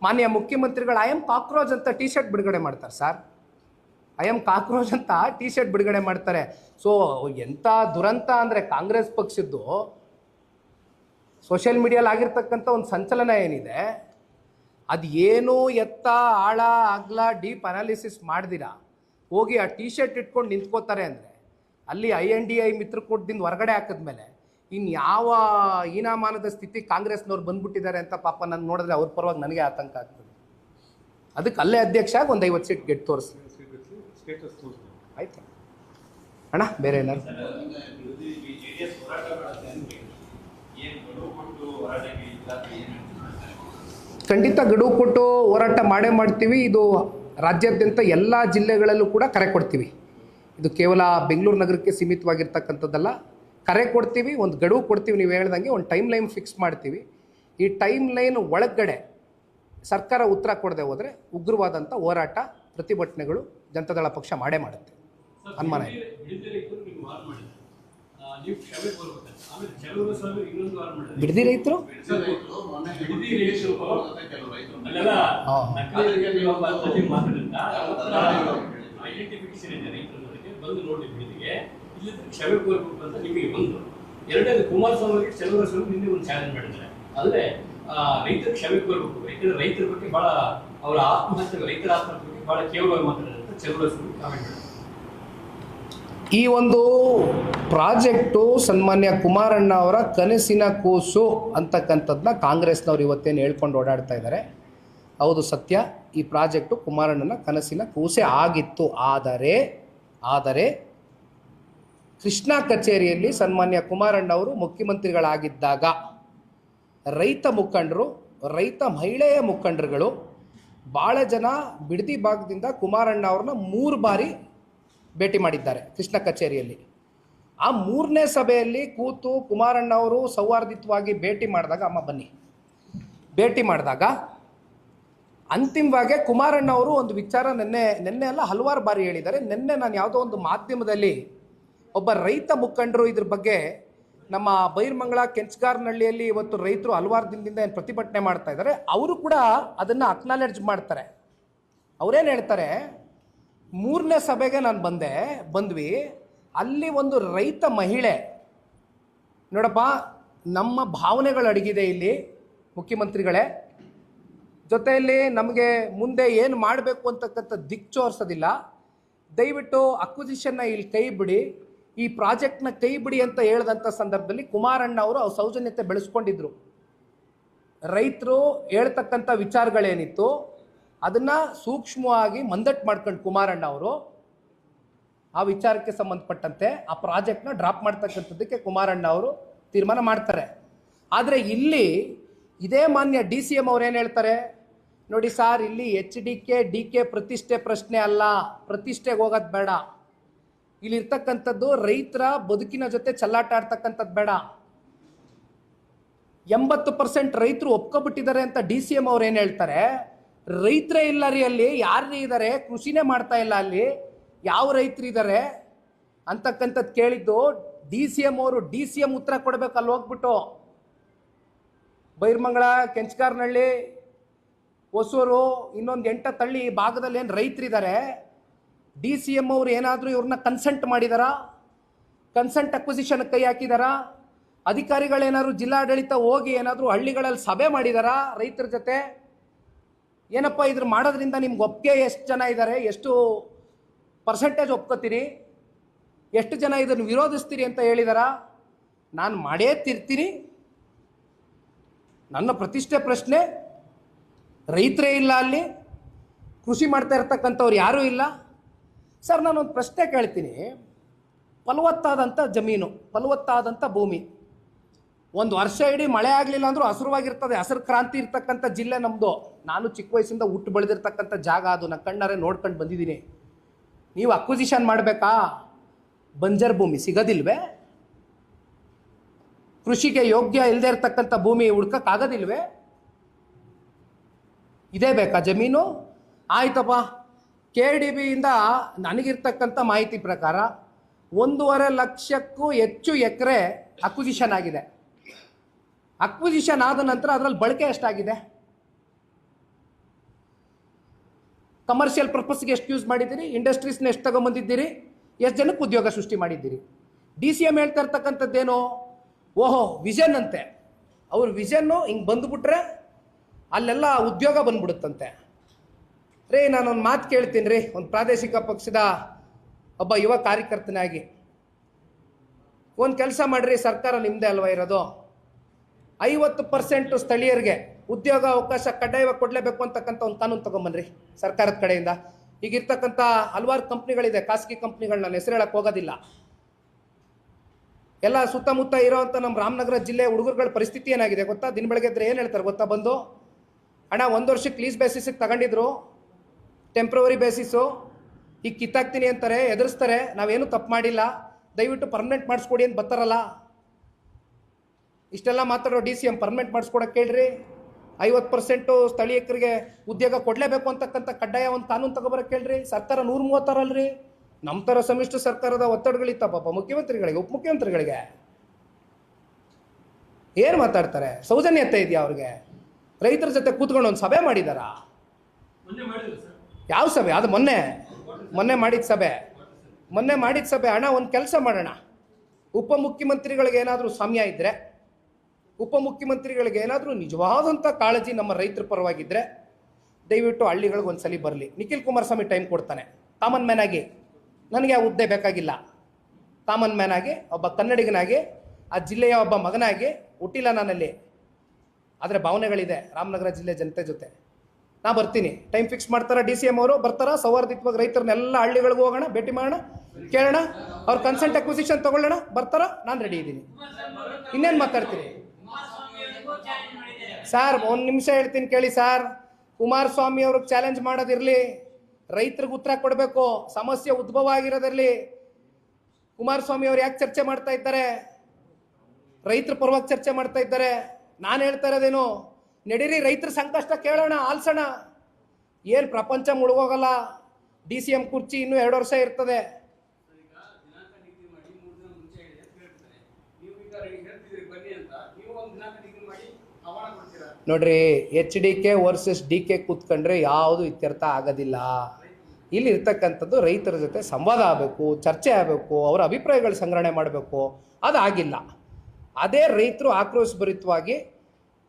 ಮಾನ್ಯ ಮುಖ್ಯಮಂತ್ರಿಗಳು I am ಕಾಕ್ರೋಚ್ ಅಂತ ಟಿ ಶರ್ಟ್ ಬಿಡುಗಡೆ ಮಾಡ್ತಾರೆ ಸರ್. I am ಕಾಕ್ರೋಚ್ ಅಂತ ಟಿ ಶರ್ಟ್ ಬಿಡುಗಡೆ ಮಾಡ್ತಾರೆ. ಸೊ ಎಂಥ ದುರಂತ ಅಂದರೆ ಕಾಂಗ್ರೆಸ್ ಪಕ್ಷದ್ದು ಸೋಷಿಯಲ್ ಮೀಡಿಯಲ್ಲಿ ಆಗಿರ್ತಕ್ಕಂಥ ಒಂದು ಸಂಚಲನ ಏನಿದೆ, ಅದು ಏನು ಎತ್ತ ಆಳ ಅಗ್ಲ ಡೀಪ್ ಅನಾಲಿಸಿಸ್ ಮಾಡ್ದಿರಾ ಹೋಗಿ ಆ ಟಿ ಶರ್ಟ್ ಇಟ್ಕೊಂಡು ನಿಂತ್ಕೋತಾರೆ ಅಂದರೆ, ಅಲ್ಲಿ INDA ಮಿತ್ರಕೂಟದಿಂದ ಹೊರಗಡೆ ಹಾಕಿದ್ಮೇಲೆ ಇನ್ನು ಯಾವ ಹೀನಾಮಾನದ ಸ್ಥಿತಿ ಕಾಂಗ್ರೆಸ್ನವ್ರು ಬಂದ್ಬಿಟ್ಟಿದ್ದಾರೆ ಅಂತ ಪಾಪ ನಾನು ನೋಡಿದ್ರೆ ಅವ್ರ ಪರವಾಗಿ ನನಗೆ ಆತಂಕ ಆಗ್ತದೆ. ಅದಕ್ಕೆ ಅಲ್ಲೇ ಅಧ್ಯಕ್ಷ ಆಗಿ ಒಂದು 50 ಸೀಟ್ ಗೆದ್ದು ತೋರಿಸಿ ಆಯ್ತು ಅಣ್ಣ. ಬೇರೆ ಏನಾದ್ರು ಖಂಡಿತ ಗಡುವು ಕೊಟ್ಟು ಹೋರಾಟ ಮಾಡೇ ಮಾಡ್ತೀವಿ. ಇದು ರಾಜ್ಯಾದ್ಯಂತ ಎಲ್ಲ ಜಿಲ್ಲೆಗಳಲ್ಲೂ ಕೂಡ ಕರೆ ಕೊಡ್ತೀವಿ. ಇದು ಕೇವಲ ಬೆಂಗಳೂರು ನಗರಕ್ಕೆ ಸೀಮಿತವಾಗಿರ್ತಕ್ಕಂಥದ್ದಲ್ಲ. ಕರೆ ಕೊಡ್ತೀವಿ, ಒಂದು ಗಡುವು ಕೊಡ್ತೀವಿ. ನೀವು ಹೇಳ್ದಂಗೆ ಒಂದು ಟೈಮ್ ಲೈನ್ ಫಿಕ್ಸ್ ಮಾಡ್ತೀವಿ. ಈ ಟೈಮ್ ಲೈನ್ ಒಳಗಡೆ ಸರ್ಕಾರ ಉತ್ತರ ಕೊಡದೆ ಹೋದರೆ ಉಗ್ರವಾದಂಥ ಹೋರಾಟ, ಪ್ರತಿಭಟನೆಗಳು ಜನತಾದಳ ಪಕ್ಷ ಮಾಡೇ ಮಾಡುತ್ತೆ. ಅನುಮಾನ ಇದೆ. ಬಿಡದಿ ರೈತರು ಕ್ಷಮೆ ಕೋರ್ಬೇಕು ಅಂತ ನಿಮಗೆ ಒಂದು. ಎರಡನೇದು ಕುಮಾರಸ್ವಾಮಿ ಚಲುವರಸ್ವಾಮಿ ನಿನ್ನೆ ಒಂದು ಚಾಲೆಂಜ್ ಮಾಡಿದ್ದಾರೆ. ಆದರೆ ರೈತರು ಕ್ಷಮೆ ಕೋರ್ಬೇಕು, ಯಾಕಂದ್ರೆ ರೈತರ ಬಗ್ಗೆ ಬಹಳ ಅವರ ಆತ್ಮಹತ್ಯೆ, ರೈತರ ಆತ್ಮಹತ್ಯೆ ಬಗ್ಗೆ ಬಹಳ ಕೇವಲವಾಗಿ ಮಾತಾಡಿದಂತ ಚಲುವರಸ್ವಾಮಿ ಕಾಮೆಂಟ್ ಮಾಡಿದ್ದಾರೆ. ಈ ಒಂದು ಪ್ರಾಜೆಕ್ಟು ಸನ್ಮಾನ್ಯ ಕುಮಾರಣ್ಣ ಅವರ ಕನಸಿನ ಕೂಸು ಅಂತಕ್ಕಂಥದ್ದನ್ನ ಕಾಂಗ್ರೆಸ್ನವ್ರು ಇವತ್ತೇನು ಹೇಳ್ಕೊಂಡು ಓಡಾಡ್ತಾ ಇದ್ದಾರೆ. ಹೌದು, ಸತ್ಯ. ಈ ಪ್ರಾಜೆಕ್ಟು ಕುಮಾರಣ್ಣನ ಕನಸಿನ ಕೂಸೆ ಆಗಿತ್ತು. ಆದರೆ ಕೃಷ್ಣಾ ಕಚೇರಿಯಲ್ಲಿ ಸನ್ಮಾನ್ಯ ಕುಮಾರಣ್ಣ ಅವರು ಮುಖ್ಯಮಂತ್ರಿಗಳಾಗಿದ್ದಾಗ ರೈತ ಮುಖಂಡರು, ರೈತ ಮಹಿಳೆಯ ಮುಖಂಡರುಗಳು ಭಾಳ ಜನ ಬಿಡದಿ ಭಾಗದಿಂದ ಕುಮಾರಣ್ಣ ಅವ್ರನ್ನ 3 ಬಾರಿ ಭೇಟಿ ಮಾಡಿದ್ದಾರೆ ಕೃಷ್ಣಾ ಕಚೇರಿಯಲ್ಲಿ. ಆ 3ನೇ ಸಭೆಯಲ್ಲಿ ಕೂತು ಕುಮಾರಣ್ಣ ಅವರು ಸೌಹಾರ್ದಿತವಾಗಿ ಭೇಟಿ ಮಾಡಿದಾಗ ಅಂತಿಮವಾಗಿ ಕುಮಾರಣ್ಣ ಅವರು ಒಂದು ವಿಚಾರ ನಿನ್ನೆ ಅಲ್ಲ ಹಲವಾರು ಬಾರಿ ಹೇಳಿದ್ದಾರೆ. ನಿನ್ನೆ ನಾನು ಯಾವುದೋ ಒಂದು ಮಾಧ್ಯಮದಲ್ಲಿ ಒಬ್ಬ ರೈತ ಮುಖಂಡರು ಇದ್ರ ಬಗ್ಗೆ, ನಮ್ಮ ಬೈರ್ಮಂಗಲ ಕೆಂಚಗಾರನಹಳ್ಳಿಯಲ್ಲಿ ಇವತ್ತು ರೈತರು ಹಲವಾರು ದಿನದಿಂದ ಏನು ಪ್ರತಿಭಟನೆ ಮಾಡ್ತಾ ಇದ್ದಾರೆ, ಅವರು ಕೂಡ ಅದನ್ನು ಅಕ್ನಾಲೆಡ್ಜ್ ಮಾಡ್ತಾರೆ. ಅವರೇನು ಹೇಳ್ತಾರೆ, 3ನೇ ಸಭೆಗೆ ನಾನು ಬಂದ್ವಿ, ಅಲ್ಲಿ ಒಂದು ರೈತ ಮಹಿಳೆ, ನೋಡಪ್ಪ ನಮ್ಮ ಭಾವನೆಗಳು ಅಡಗಿದೆ ಇಲ್ಲಿ ಮುಖ್ಯಮಂತ್ರಿಗಳೇ, ಜೊತೆಯಲ್ಲಿ ನಮಗೆ ಮುಂದೆ ಏನು ಮಾಡಬೇಕು ಅಂತಕ್ಕಂಥ ದಿಕ್ಕು ತೋರಿಸೋದಿಲ್ಲ. ದಯವಿಟ್ಟು ಅಕ್ವಿಸಿಷನ್ನ ಇಲ್ಲಿ ಕೈ ಬಿಡಿ, ಈ ಪ್ರಾಜೆಕ್ಟ್ನ ಕೈ ಬಿಡಿ ಅಂತ ಹೇಳಿದಂಥ ಸಂದರ್ಭದಲ್ಲಿ ಕುಮಾರಣ್ಣ ಅವರು ಸೌಜನ್ಯತೆ ಬೆಳೆಸ್ಕೊಂಡಿದ್ರು. ರೈತರು ಹೇಳ್ತಕ್ಕಂಥ ವಿಚಾರಗಳೇನಿತ್ತು ಅದನ್ನು ಸೂಕ್ಷ್ಮವಾಗಿ ಮಂದಟ್ಟು ಮಾಡ್ಕೊಂಡು ಕುಮಾರಣ್ಣ ಅವರು ಆ ವಿಚಾರಕ್ಕೆ ಸಂಬಂಧಪಟ್ಟಂತೆ ಆ ಪ್ರಾಜೆಕ್ಟ್ನ ಡ್ರಾಪ್ ಮಾಡ್ತಕ್ಕಂಥದ್ದಕ್ಕೆ ಕುಮಾರಣ್ಣ ಅವರು ತೀರ್ಮಾನ ಮಾಡ್ತಾರೆ. ಆದರೆ ಇಲ್ಲಿ ಇದೇ ಮಾನ್ಯ DCM ಅವ್ರು ಏನು ಹೇಳ್ತಾರೆ ನೋಡಿ ಸಾರ್, ಇಲ್ಲಿ HDK ಪ್ರತಿಷ್ಠೆ ಪ್ರಶ್ನೆ ಅಲ್ಲ, ಪ್ರತಿಷ್ಠೆಗೆ ಹೋಗೋದು ಬೇಡ, ಇಲ್ಲಿರ್ತಕ್ಕಂಥದ್ದು ರೈತರ ಬದುಕಿನ ಜೊತೆ ಚೆಲ್ಲಾಟ ಆಡ್ತಕ್ಕಂಥದ್ದು ಬೇಡ. 80% ರೈತರು ಒಪ್ಕೊಬಿಟ್ಟಿದ್ದಾರೆ ಅಂತ DCM ಅವ್ರು ಏನು ಹೇಳ್ತಾರೆ, ರೈತರೇ ಇಲ್ಲ ರೀ ಅಲ್ಲಿ, ಯಾರು ಇದ್ದಾರೆ, ಕೃಷಿನೇ ಮಾಡ್ತಾ ಇಲ್ಲ ಅಲ್ಲಿ, ಯಾವ ರೈತರು ಇದ್ದಾರೆ ಅಂತಕ್ಕಂಥದ್ದು ಕೇಳಿದ್ದು DCM ಅವರು. DCM ಉತ್ತರ ಕೊಡಬೇಕು ಅಲ್ಲಿ ಹೋಗ್ಬಿಟ್ಟು. ಬೈರ್ಮಂಗಲ, ಕೆಂಚಗಾರನಹಳ್ಳಿ, ಹೊಸೂರು, ಇನ್ನೊಂದು 8 ತಳ್ಳಿ ಭಾಗದಲ್ಲಿ ಏನು ರೈತರಿದ್ದಾರೆ, DCM ಅವರು ಏನಾದರೂ ಇವ್ರನ್ನ ಕನ್ಸಲ್ಟ್ ಮಾಡಿದಾರಾ? ಕನ್ಸಲ್ಟ್ ಅಕ್ವಿಸಿಷನ್ ಕೈ ಹಾಕಿದಾರಾ? ಅಧಿಕಾರಿಗಳೇನಾದ್ರು ಜಿಲ್ಲಾಡಳಿತ ಹೋಗಿ ಏನಾದರೂ ಹಳ್ಳಿಗಳಲ್ಲಿ ಸಭೆ ಮಾಡಿದಾರಾ ರೈತರ ಜೊತೆ? ಏನಪ್ಪ ಇದ್ರ ಮಾಡೋದ್ರಿಂದ ನಿಮ್ಗೆ ಒಪ್ಪಿಗೆ ಎಷ್ಟು ಜನ ಇದ್ದಾರೆ, ಎಷ್ಟು ಪರ್ಸೆಂಟೇಜ್ ಒಪ್ಕೋತೀರಿ, ಎಷ್ಟು ಜನ ಇದನ್ನು ವಿರೋಧಿಸ್ತೀರಿ ಅಂತ ಹೇಳಿದಾರಾ? ನಾನು ಮಾಡೇ ತಿರ್ತೀನಿ. ನನ್ನ ಪ್ರತಿಷ್ಠೆ ಪ್ರಶ್ನೆ, ರೈತರೇ ಇಲ್ಲ ಅಲ್ಲಿ, ಕೃಷಿ ಮಾಡ್ತಾ ಇರ್ತಕ್ಕಂಥವ್ರು ಯಾರೂ ಇಲ್ಲ. ಸರ್, ನಾನೊಂದು ಪ್ರಶ್ನೆ ಕೇಳ್ತೀನಿ. ಫಲವತ್ತಾದಂಥ ಜಮೀನು, ಫಲವತ್ತಾದಂಥ ಭೂಮಿ, ಒಂದು ವರ್ಷ ಇಡೀ ಮಳೆ ಆಗಲಿಲ್ಲ ಅಂದರೂ ಹಸಿರುವಾಗಿರ್ತದೆ. ಹಸಿರು ಕ್ರಾಂತಿ ಇರ್ತಕ್ಕಂಥ ಜಿಲ್ಲೆ ನಮ್ಮದು. ನಾನು ಚಿಕ್ಕ ವಯಸ್ಸಿಂದ ಹುಟ್ಟು ಬೆಳೆದಿರ್ತಕ್ಕಂಥ ಜಾಗ ಅದು. ನಾನು ಕಣ್ಣಾರೆ ನೋಡ್ಕೊಂಡು ಬಂದಿದ್ದೀನಿ. ನೀವು ಅಕ್ವಿಸಿಷನ್ ಮಾಡಬೇಕಾ? ಬಂಜರ್ ಭೂಮಿ ಸಿಗೋದಿಲ್ವೇ? ಕೃಷಿಗೆ ಯೋಗ್ಯ ಇಲ್ಲದೆ ಇರತಕ್ಕಂಥ ಭೂಮಿ ಹುಡ್ಕೋಕ್ಕಾಗೋದಿಲ್ವೇ? ಇದೇ ಬೇಕಾ ಜಮೀನು? ಆಯ್ತಪ್ಪ, KDBಯಿಂದ ನನಗಿರ್ತಕ್ಕಂಥ ಮಾಹಿತಿ ಪ್ರಕಾರ 1.5 ಲಕ್ಷಕ್ಕೂ ಹೆಚ್ಚು ಎಕರೆ ಅಕ್ವಿಸಿಷನ್ ಆಗಿದೆ. ಅಕ್ವಿಸಿಷನ್ ಆದ ನಂತರ ಅದರಲ್ಲಿ ಬಳಕೆ ಎಷ್ಟಾಗಿದೆ? ಕಮರ್ಷಿಯಲ್ ಪರ್ಪಸ್ಗೆ ಎಷ್ಟು ಯೂಸ್ ಮಾಡಿದ್ದೀರಿ? ಇಂಡಸ್ಟ್ರೀಸ್ನ ಎಷ್ಟು ತಗೊಂಬಂದಿದ್ದೀರಿ? ಎಷ್ಟು ಜನಕ್ಕೆ ಉದ್ಯೋಗ ಸೃಷ್ಟಿ ಮಾಡಿದ್ದೀರಿ? DCM ಹೇಳ್ತಾ ಇರ್ತಕ್ಕಂಥದ್ದೇನು? ಓಹೋ, ವಿಷನ್ ಅಂತೆ. ಅವ್ರ ವಿಷನ್ನು ಹಿಂಗೆ ಬಂದುಬಿಟ್ರೆ ಅಲ್ಲೆಲ್ಲ ಉದ್ಯೋಗ ಬಂದ್ಬಿಡುತ್ತಂತೆ. ರೀ, ನಾನೊಂದು ಮಾತು ಕೇಳ್ತೀನಿ ರೀ, ಒಂದು ಪ್ರಾದೇಶಿಕ ಪಕ್ಷದ ಒಬ್ಬ ಯುವ ಕಾರ್ಯಕರ್ತನಾಗಿ. ಒಂದು ಕೆಲಸ ಮಾಡಿರಿ, ಸರ್ಕಾರ ನಿಮ್ಮದೇ ಅಲ್ವಾ ಇರೋದು? 50% ಸ್ಥಳೀಯರಿಗೆ ಉದ್ಯೋಗ ಅವಕಾಶ ಕಡ್ಡಾಯವಾಗಿ ಕೊಡಲೇಬೇಕು ಅಂತಕ್ಕಂಥ ಒಂದು ಕಾನೂನು ತೊಗೊಂಬನ್ರಿ ಸರ್ಕಾರದ ಕಡೆಯಿಂದ. ಈಗಿರ್ತಕ್ಕಂಥ ಹಲವಾರು ಕಂಪ್ನಿಗಳಿದೆ, ಖಾಸಗಿ ಕಂಪ್ನಿಗಳು, ನಾನು ಹೆಸರು ಹೇಳಕ್ಕೆ ಹೋಗೋದಿಲ್ಲ. ಎಲ್ಲ ಸುತ್ತಮುತ್ತ ಇರೋವಂಥ ನಮ್ಮ ರಾಮನಗರ ಜಿಲ್ಲೆ ಹುಡುಗರುಗಳ ಪರಿಸ್ಥಿತಿ ಏನಾಗಿದೆ ಗೊತ್ತಾ? ದಿನ ಬೆಳಗ್ಗೆ ಇದ್ರೆ ಏನು ಹೇಳ್ತಾರೆ ಗೊತ್ತಾ? ಬಂದು ಅಣ್ಣ 1 ವರ್ಷಕ್ಕೆ ಲೀಸ್ ಬೇಸಿಸಿಗೆ ತಗೊಂಡಿದ್ರು, ಟೆಂಪ್ರವರಿ ಬೇಸಿಸು, ಈಗ ಕಿತ್ತಾಕ್ತೀನಿ ಅಂತಾರೆ, ಎದುರಿಸ್ತಾರೆ. ನಾವೇನು ತಪ್ಪು ಮಾಡಿಲ್ಲ, ದಯವಿಟ್ಟು ಪರ್ಮನೆಂಟ್ ಮಾಡಿಸ್ಕೊಡಿ ಅಂತ ಬರ್ತಾರಲ್ಲ. ಇಷ್ಟೆಲ್ಲ ಮಾತಾಡೋ DCM ಪರ್ಮನೆಂಟ್ ಮಾಡಿಸ್ಕೊಡಕ್ಕೆ ಕೇಳ್ರಿ. 50% ಸ್ಥಳೀಯರಿಗೆ ಉದ್ಯೋಗ ಕೊಡಲೇಬೇಕು ಅಂತಕ್ಕಂಥ ಕಡ್ಡಾಯ ಒಂದು ಕಾನೂನು ತಗೊಬರಕ್ಕೆ ಕೇಳ್ರಿ. ಸರ್ಕಾರ 136 ಅಲ್ರಿ. ನಮ್ಮ ಥರ ಸಮ್ಮಿಶ್ರ ಸರ್ಕಾರದ ಒತ್ತಡಗಳಿತ್ತ ಪಾಪ ಮುಖ್ಯಮಂತ್ರಿಗಳಿಗೆ, ಉಪಮುಖ್ಯಮಂತ್ರಿಗಳಿಗೆ. ಏನು ಮಾತಾಡ್ತಾರೆ? ಸೌಜನ್ಯತೆ ಇದೆಯಾ ಅವ್ರಿಗೆ? ರೈತರ ಜೊತೆ ಕೂತ್ಕೊಂಡು ಒಂದು ಸಭೆ ಮಾಡಿದಾರಾ? ಯಾವ ಸಭೆ ಅದು? ಮೊನ್ನೆ ಮಾಡಿದ ಸಭೆ. ಅಣ್ಣ, ಒಂದು ಕೆಲಸ ಮಾಡೋಣ. ಉಪಮುಖ್ಯಮಂತ್ರಿಗಳಿಗೆ ಏನಾದರೂ ಸಮಯ ಇದ್ದರೆ, ಉಪಮುಖ್ಯಮಂತ್ರಿಗಳಿಗೆ ಏನಾದರೂ ನಿಜವಾದಂಥ ಕಾಳಜಿ ನಮ್ಮ ರೈತರ ಪರವಾಗಿದ್ದರೆ ದಯವಿಟ್ಟು ಹಳ್ಳಿಗಳಿಗೆ ಒಂದು ಸಲ ಬರಲಿ. ನಿಖಿಲ್ ಕುಮಾರಸ್ವಾಮಿ ಟೈಮ್ ಕೊಡ್ತಾನೆ. ಕಾಮನ್ ಮ್ಯಾನ್ ಆಗಿ ನನಗೆ ಆ ಹುದ್ದೆ ಬೇಕಾಗಿಲ್ಲ. ಕಾಮನ್ ಮ್ಯಾನ್ ಆಗಿ, ಒಬ್ಬ ಕನ್ನಡಿಗನಾಗಿ, ಆ ಜಿಲ್ಲೆಯ ಒಬ್ಬ ಮಗನಾಗಿ ಹುಟ್ಟಿಲ್ಲ ನಾನಲ್ಲಿ. ಆದರೆ ಭಾವನೆಗಳಿದೆ ರಾಮನಗರ ಜಿಲ್ಲೆ ಜನತೆ ಜೊತೆ. ನಾ ಬರ್ತೀನಿ. ಟೈಮ್ ಫಿಕ್ಸ್ ಮಾಡ್ತಾರ DCM ಅವರು? ಬರ್ತಾರ? ಸೌಹಾರ್ದಯುತವಾಗಿ ರೈತರನ್ನೆಲ್ಲ ಹಳ್ಳಿಗಳಿಗೆ ಹೋಗೋಣ, ಭೇಟಿ ಮಾಡೋಣ, ಕೇಳೋಣ, ಅವ್ರ ಕನ್ಸೆಂಟ್ ಅಕ್ವಿಸಿಷನ್ ತಗೊಳ್ಳೋಣ. ಬರ್ತಾರ? ನಾನು ರೆಡಿ ಇದ್ದೀನಿ. ಇನ್ನೇನು ಮಾತಾಡ್ತೀನಿ ಸರ್? ಒಂದು ನಿಮಿಷ ಹೇಳ್ತೀನಿ ಕೇಳಿ ಸರ್. ಕುಮಾರಸ್ವಾಮಿ ಅವ್ರಿಗೆ ಚಾಲೆಂಜ್ ಮಾಡೋದಿರಲಿ, ರೈತರಿಗೆ ಉತ್ತರ ಕೊಡಬೇಕು. ಸಮಸ್ಯೆ ಉದ್ಭವ ಆಗಿರೋದಿರಲಿ. ಕುಮಾರಸ್ವಾಮಿ ಅವ್ರು ಯಾಕೆ ಚರ್ಚೆ ಮಾಡ್ತಾ ಇದ್ದಾರೆ? ರೈತರ ಪರವಾಗಿ ಚರ್ಚೆ ಮಾಡ್ತಾ ಇದ್ದಾರೆ. ನಾನು ಹೇಳ್ತಾ ಇರೋದೇನು, ನಡೀರಿ ರೈತರ ಸಂಕಷ್ಟ ಕೇಳೋಣ, ಆಲ್ಸೋಣ. ಏನು ಪ್ರಪಂಚ ಮುಳುಗೋಗಲ್ಲ. DCM ಕುರ್ಚಿ ಇನ್ನೂ 2 ವರ್ಷ ಇರ್ತದೆ. ನೋಡ್ರಿ, HDK ವರ್ಸಸ್ DK ಕೂತ್ಕೊಂಡ್ರೆ ಯಾವುದು ಇತ್ಯರ್ಥ ಆಗೋದಿಲ್ಲ. ಇಲ್ಲಿ ಇರ್ತಕ್ಕಂಥದ್ದು ರೈತರ ಜೊತೆ ಸಂವಾದ ಆಗಬೇಕು, ಚರ್ಚೆ ಆಗಬೇಕು, ಅವರ ಅಭಿಪ್ರಾಯಗಳು ಸಂಗ್ರಹಣೆ ಮಾಡಬೇಕು. ಅದಾಗಿಲ್ಲ. ಅದೇ ರೈತರು ಆಕ್ರೋಶಭರಿತವಾಗಿ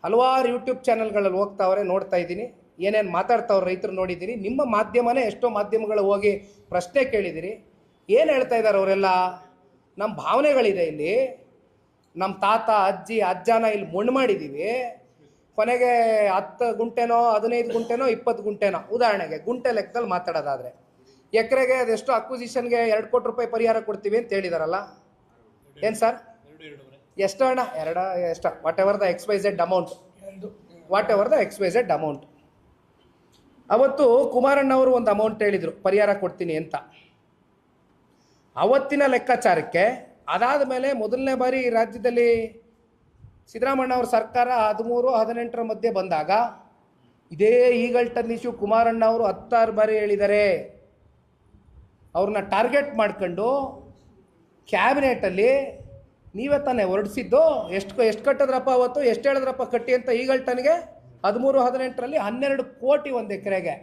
ಹಲವಾರು ಯೂಟ್ಯೂಬ್ ಚಾನಲ್ಗಳಲ್ಲಿ ಹೋಗ್ತಾವ್ರೆ, ನೋಡ್ತಾ ಇದ್ದೀನಿ. ಏನೇನು ಮಾತಾಡ್ತಾವ್ರೆ ರೈತರು ನೋಡಿದ್ದೀನಿ. ನಿಮ್ಮ ಮಾಧ್ಯಮನೇ ಎಷ್ಟೋ ಮಾಧ್ಯಮಗಳು ಹೋಗಿ ಪ್ರಶ್ನೆ ಕೇಳಿದಿರಿ. ಏನು ಹೇಳ್ತಾ ಇದ್ದಾರೆ ಅವರೆಲ್ಲ? ನಮ್ಮ ಭಾವನೆಗಳಿದೆ ಇಲ್ಲಿ. ನಮ್ಮ ತಾತ ಅಜ್ಜಿ ಅಜ್ಜನ ಇಲ್ಲಿ ಮಣ್ಣು ಮಾಡಿದ್ದೀವಿ. ಕೊನೆಗೆ 10 ಗುಂಟೆನೋ 15 ಗುಂಟೆನೋ 20 ಗುಂಟೆನೋ, ಉದಾಹರಣೆಗೆ ಗುಂಟೆ ಲೆಕ್ಕದಲ್ಲಿ ಮಾತಾಡೋದಾದರೆ, ಎಕರೆಗೆ ಅದೆಷ್ಟು ಅಕ್ವಿಸಿಷನ್ಗೆ 2 ಕೋಟಿ ರೂಪಾಯಿ ಪರಿಹಾರ ಕೊಡ್ತೀವಿ ಅಂತ ಹೇಳಿದಾರಲ್ಲ. ಏನು ಸರ್? ಎಷ್ಟು ಅಣ್ಣ? ಎಷ್ಟು? What ever the XYZ amount. ಅವತ್ತು ಕುಮಾರಣ್ಣವರು ಒಂದು ಅಮೌಂಟ್ ಹೇಳಿದರು, ಪರಿಹಾರ ಕೊಡ್ತೀನಿ ಅಂತ. ಅವತ್ತಿನ ಲೆಕ್ಕಾಚಾರಕ್ಕೆ ಅದಾದ ಮೇಲೆ ಮೊದಲನೇ ಬಾರಿ ರಾಜ್ಯದಲ್ಲಿ ಸಿದ್ದರಾಮಣ್ಣ ಅವ್ರ ಸರ್ಕಾರ 13-18 ಮಧ್ಯೆ ಬಂದಾಗ ಇದೇ ಈಗಲ್ಟನ್ ಇಶ್ಯೂ ಕುಮಾರಣ್ಣ ಅವರು 16 ಬಾರಿ ಹೇಳಿದ್ದಾರೆ. ಅವ್ರನ್ನ ಟಾರ್ಗೆಟ್ ಮಾಡ್ಕೊಂಡು ಕ್ಯಾಬಿನೆಟಲ್ಲಿ ನೀವೇ ತಾನೇ ಹೊರಡಿಸಿದ್ದು. ಎಷ್ಟು ಕಟ್ಟಿದ್ರಪ್ಪ ಅವತ್ತು? ಎಷ್ಟು ಹೇಳಿದ್ರಪ್ಪ ಕಟ್ಟಿ ಅಂತ? ಈಗಲ್ಟನ್ಗೆ 13-18ರಲ್ಲಿ 12 ಕೋಟಿ ಒಂದು ಎಕರೆಗೆ.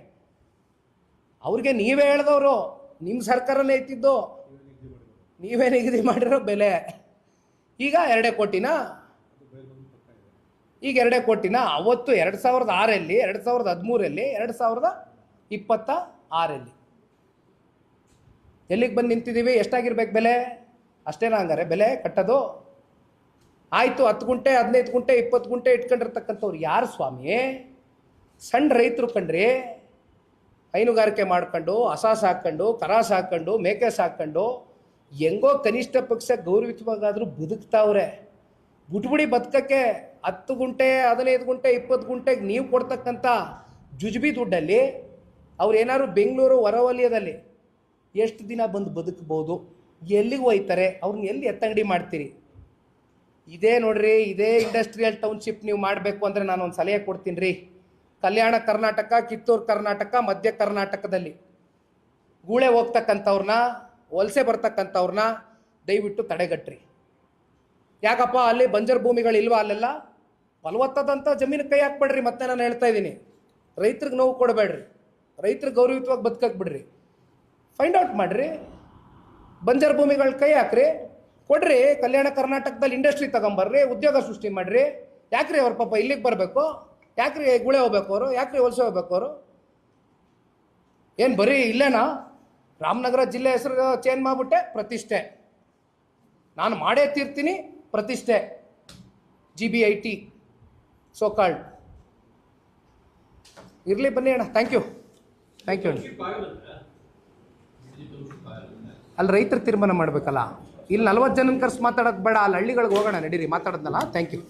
ಅವ್ರಿಗೆ ನೀವೇ ಹೇಳಿದವರು ನಿಮ್ಮ ಸರ್ಕಾರನೇ ಇತ್ತಿದ್ದು, ನೀವೇ ನಿಗದಿ ಮಾಡಿರೋ ಬೆಲೆ. ಈಗ 2 ಕೋಟಿನಾ? ಈಗ 2 ಕೋಟಿನಾ? ಅವತ್ತು 2006ರಲ್ಲಿ, 2013ರಲ್ಲಿ, 2026ರಲ್ಲಿ ಎಲ್ಲಿಗೆ ಬಂದು ನಿಂತಿದ್ದೀವಿ? ಎಷ್ಟಾಗಿರ್ಬೇಕು ಬೆಲೆ? ಅಷ್ಟೇನಾ ಹಂಗಾರೆ ಬೆಲೆ ಕಟ್ಟೋದು? ಆಯಿತು, 10 ಗುಂಟೆ 15 ಗುಂಟೆ 20 ಗುಂಟೆ ಇಟ್ಕೊಂಡಿರ್ತಕ್ಕಂಥವ್ರು ಯಾರು ಸ್ವಾಮಿ? ಸಣ್ಣ ರೈತರು ಕಣ್ರಿ. ಹೈನುಗಾರಿಕೆ ಮಾಡ್ಕೊಂಡು, ಹಸ ಸಾಕೊಂಡು, ಕರ ಸಾಕೊಂಡು, ಮೇಕೆ ಸಾಕೊಂಡು ಹೆಂಗೋ ಕನಿಷ್ಠ ಪಕ್ಷ ಗೌರವಿತವಾಗಾದರೂ ಬದುಕ್ತಾವ್ರೆ. ಬಿಟ್ಬಿಡಿ ಬದುಕಕ್ಕೆ. 10 ಗುಂಟೆ 15 ಗುಂಟೆ 20 ಗುಂಟೆಗೆ ನೀವು ಕೊಡ್ತಕ್ಕಂಥ ಜುಜುಬಿ ದುಡ್ಡಲ್ಲಿ ಅವ್ರು ಏನಾದ್ರು ಬೆಂಗಳೂರು ಹೊರವಲಯದಲ್ಲಿ ಎಷ್ಟು ದಿನ ಬಂದು ಬದುಕ್ಬೋದು? ಎಲ್ಲಿಗೆ ಹೋಯ್ತಾರೆ? ಅವ್ರನ್ನ ಎಲ್ಲಿ ಎತ್ತಂಗಡಿ ಮಾಡ್ತೀರಿ? ಇದೇ ನೋಡ್ರಿ, ಇದೇ ಇಂಡಸ್ಟ್ರಿಯಲ್ ಟೌನ್ಶಿಪ್ ನೀವು ಮಾಡಬೇಕು ಅಂದರೆ ನಾನು ಒಂದು ಸಲಹೆ ಕೊಡ್ತೀನಿ ರೀ. ಕಲ್ಯಾಣ ಕರ್ನಾಟಕ, ಕಿತ್ತೂರು ಕರ್ನಾಟಕ, ಮಧ್ಯ ಕರ್ನಾಟಕದಲ್ಲಿ ಗೂಳೆ ಹೋಗ್ತಕ್ಕಂಥವ್ರನ್ನ, ವಲಸೆ ಬರ್ತಕ್ಕಂಥವ್ರನ್ನ ದಯವಿಟ್ಟು ತಡೆಗಟ್ರಿ. ಯಾಕಪ್ಪ ಅಲ್ಲಿ ಬಂಜರ್ ಭೂಮಿಗಳಿಲ್ವಾ? ಅಲ್ಲೆಲ್ಲ ಫಲವತ್ತಾದಂಥ ಜಮೀನು ಕೈ ಹಾಕ್ಬೇಡ್ರಿ. ಮತ್ತೆ ನಾನು ಹೇಳ್ತಾ ಇದ್ದೀನಿ, ರೈತರಿಗೆ ನೋವು ಕೊಡಬೇಡ್ರಿ, ರೈತರಿಗೆ ಗೌರವಿತವಾಗಿ ಬದುಕಕ್ಕೆ ಬಿಡ್ರಿ. ಫೈಂಡ್ ಔಟ್ ಮಾಡಿರಿ, ಬಂಜರ್ ಭೂಮಿಗಳ ಕೈ ಹಾಕ್ರಿ, ಕೊಡ್ರಿ. ಕಲ್ಯಾಣ ಕರ್ನಾಟಕದಲ್ಲಿ ಇಂಡಸ್ಟ್ರಿ ತಗೊಂಬರ್ರಿ, ಉದ್ಯೋಗ ಸೃಷ್ಟಿ ಮಾಡಿರಿ. ಯಾಕ್ರಿ ಅವ್ರ ಪಾಪ ಇಲ್ಲಿಗೆ ಬರಬೇಕು? ಯಾಕ್ರಿ ಗುಳೆ ಹೋಗ್ಬೇಕು ಅವರು? ಯಾಕ್ರಿ ವಲಸೆ ಹೋಗ್ಬೇಕು ಅವರು? ಏನು ಬರೀ ಇಲ್ಲೇನಾ? ರಾಮನಗರ ಜಿಲ್ಲೆ ಹೆಸರು ಚೇಂಜ್ ಮಾಡಿಬಿಟ್ಟೆ, ಪ್ರತಿಷ್ಠೆ ನಾನು ಮಾಡೇ ತೀರ್ತೀನಿ, ಪ್ರತಿಷ್ಠೆ GBIT ಸೋಕಾಲ್ಡ್. ಇರಲಿ, ಬನ್ನಿ ಅಣ್ಣ. ಥ್ಯಾಂಕ್ ಯು ಅಣ್ಣ. ಅಲ್ಲಿ ರೈತರು ತೀರ್ಮಾನ ಮಾಡಬೇಕಲ್ಲ. ಇಲ್ಲಿ 40 ಜನ ಕರ್ಸಿ ಮಾತಾಡೋದು ಬೇಡ, ಅಲ್ಲಿ ಹಳ್ಳಿಗಳಿಗೆ ಹೋಗೋಣ ನಡೀರಿ, ಮಾತಾಡೋದ್ನಲ್ಲ. Thank you.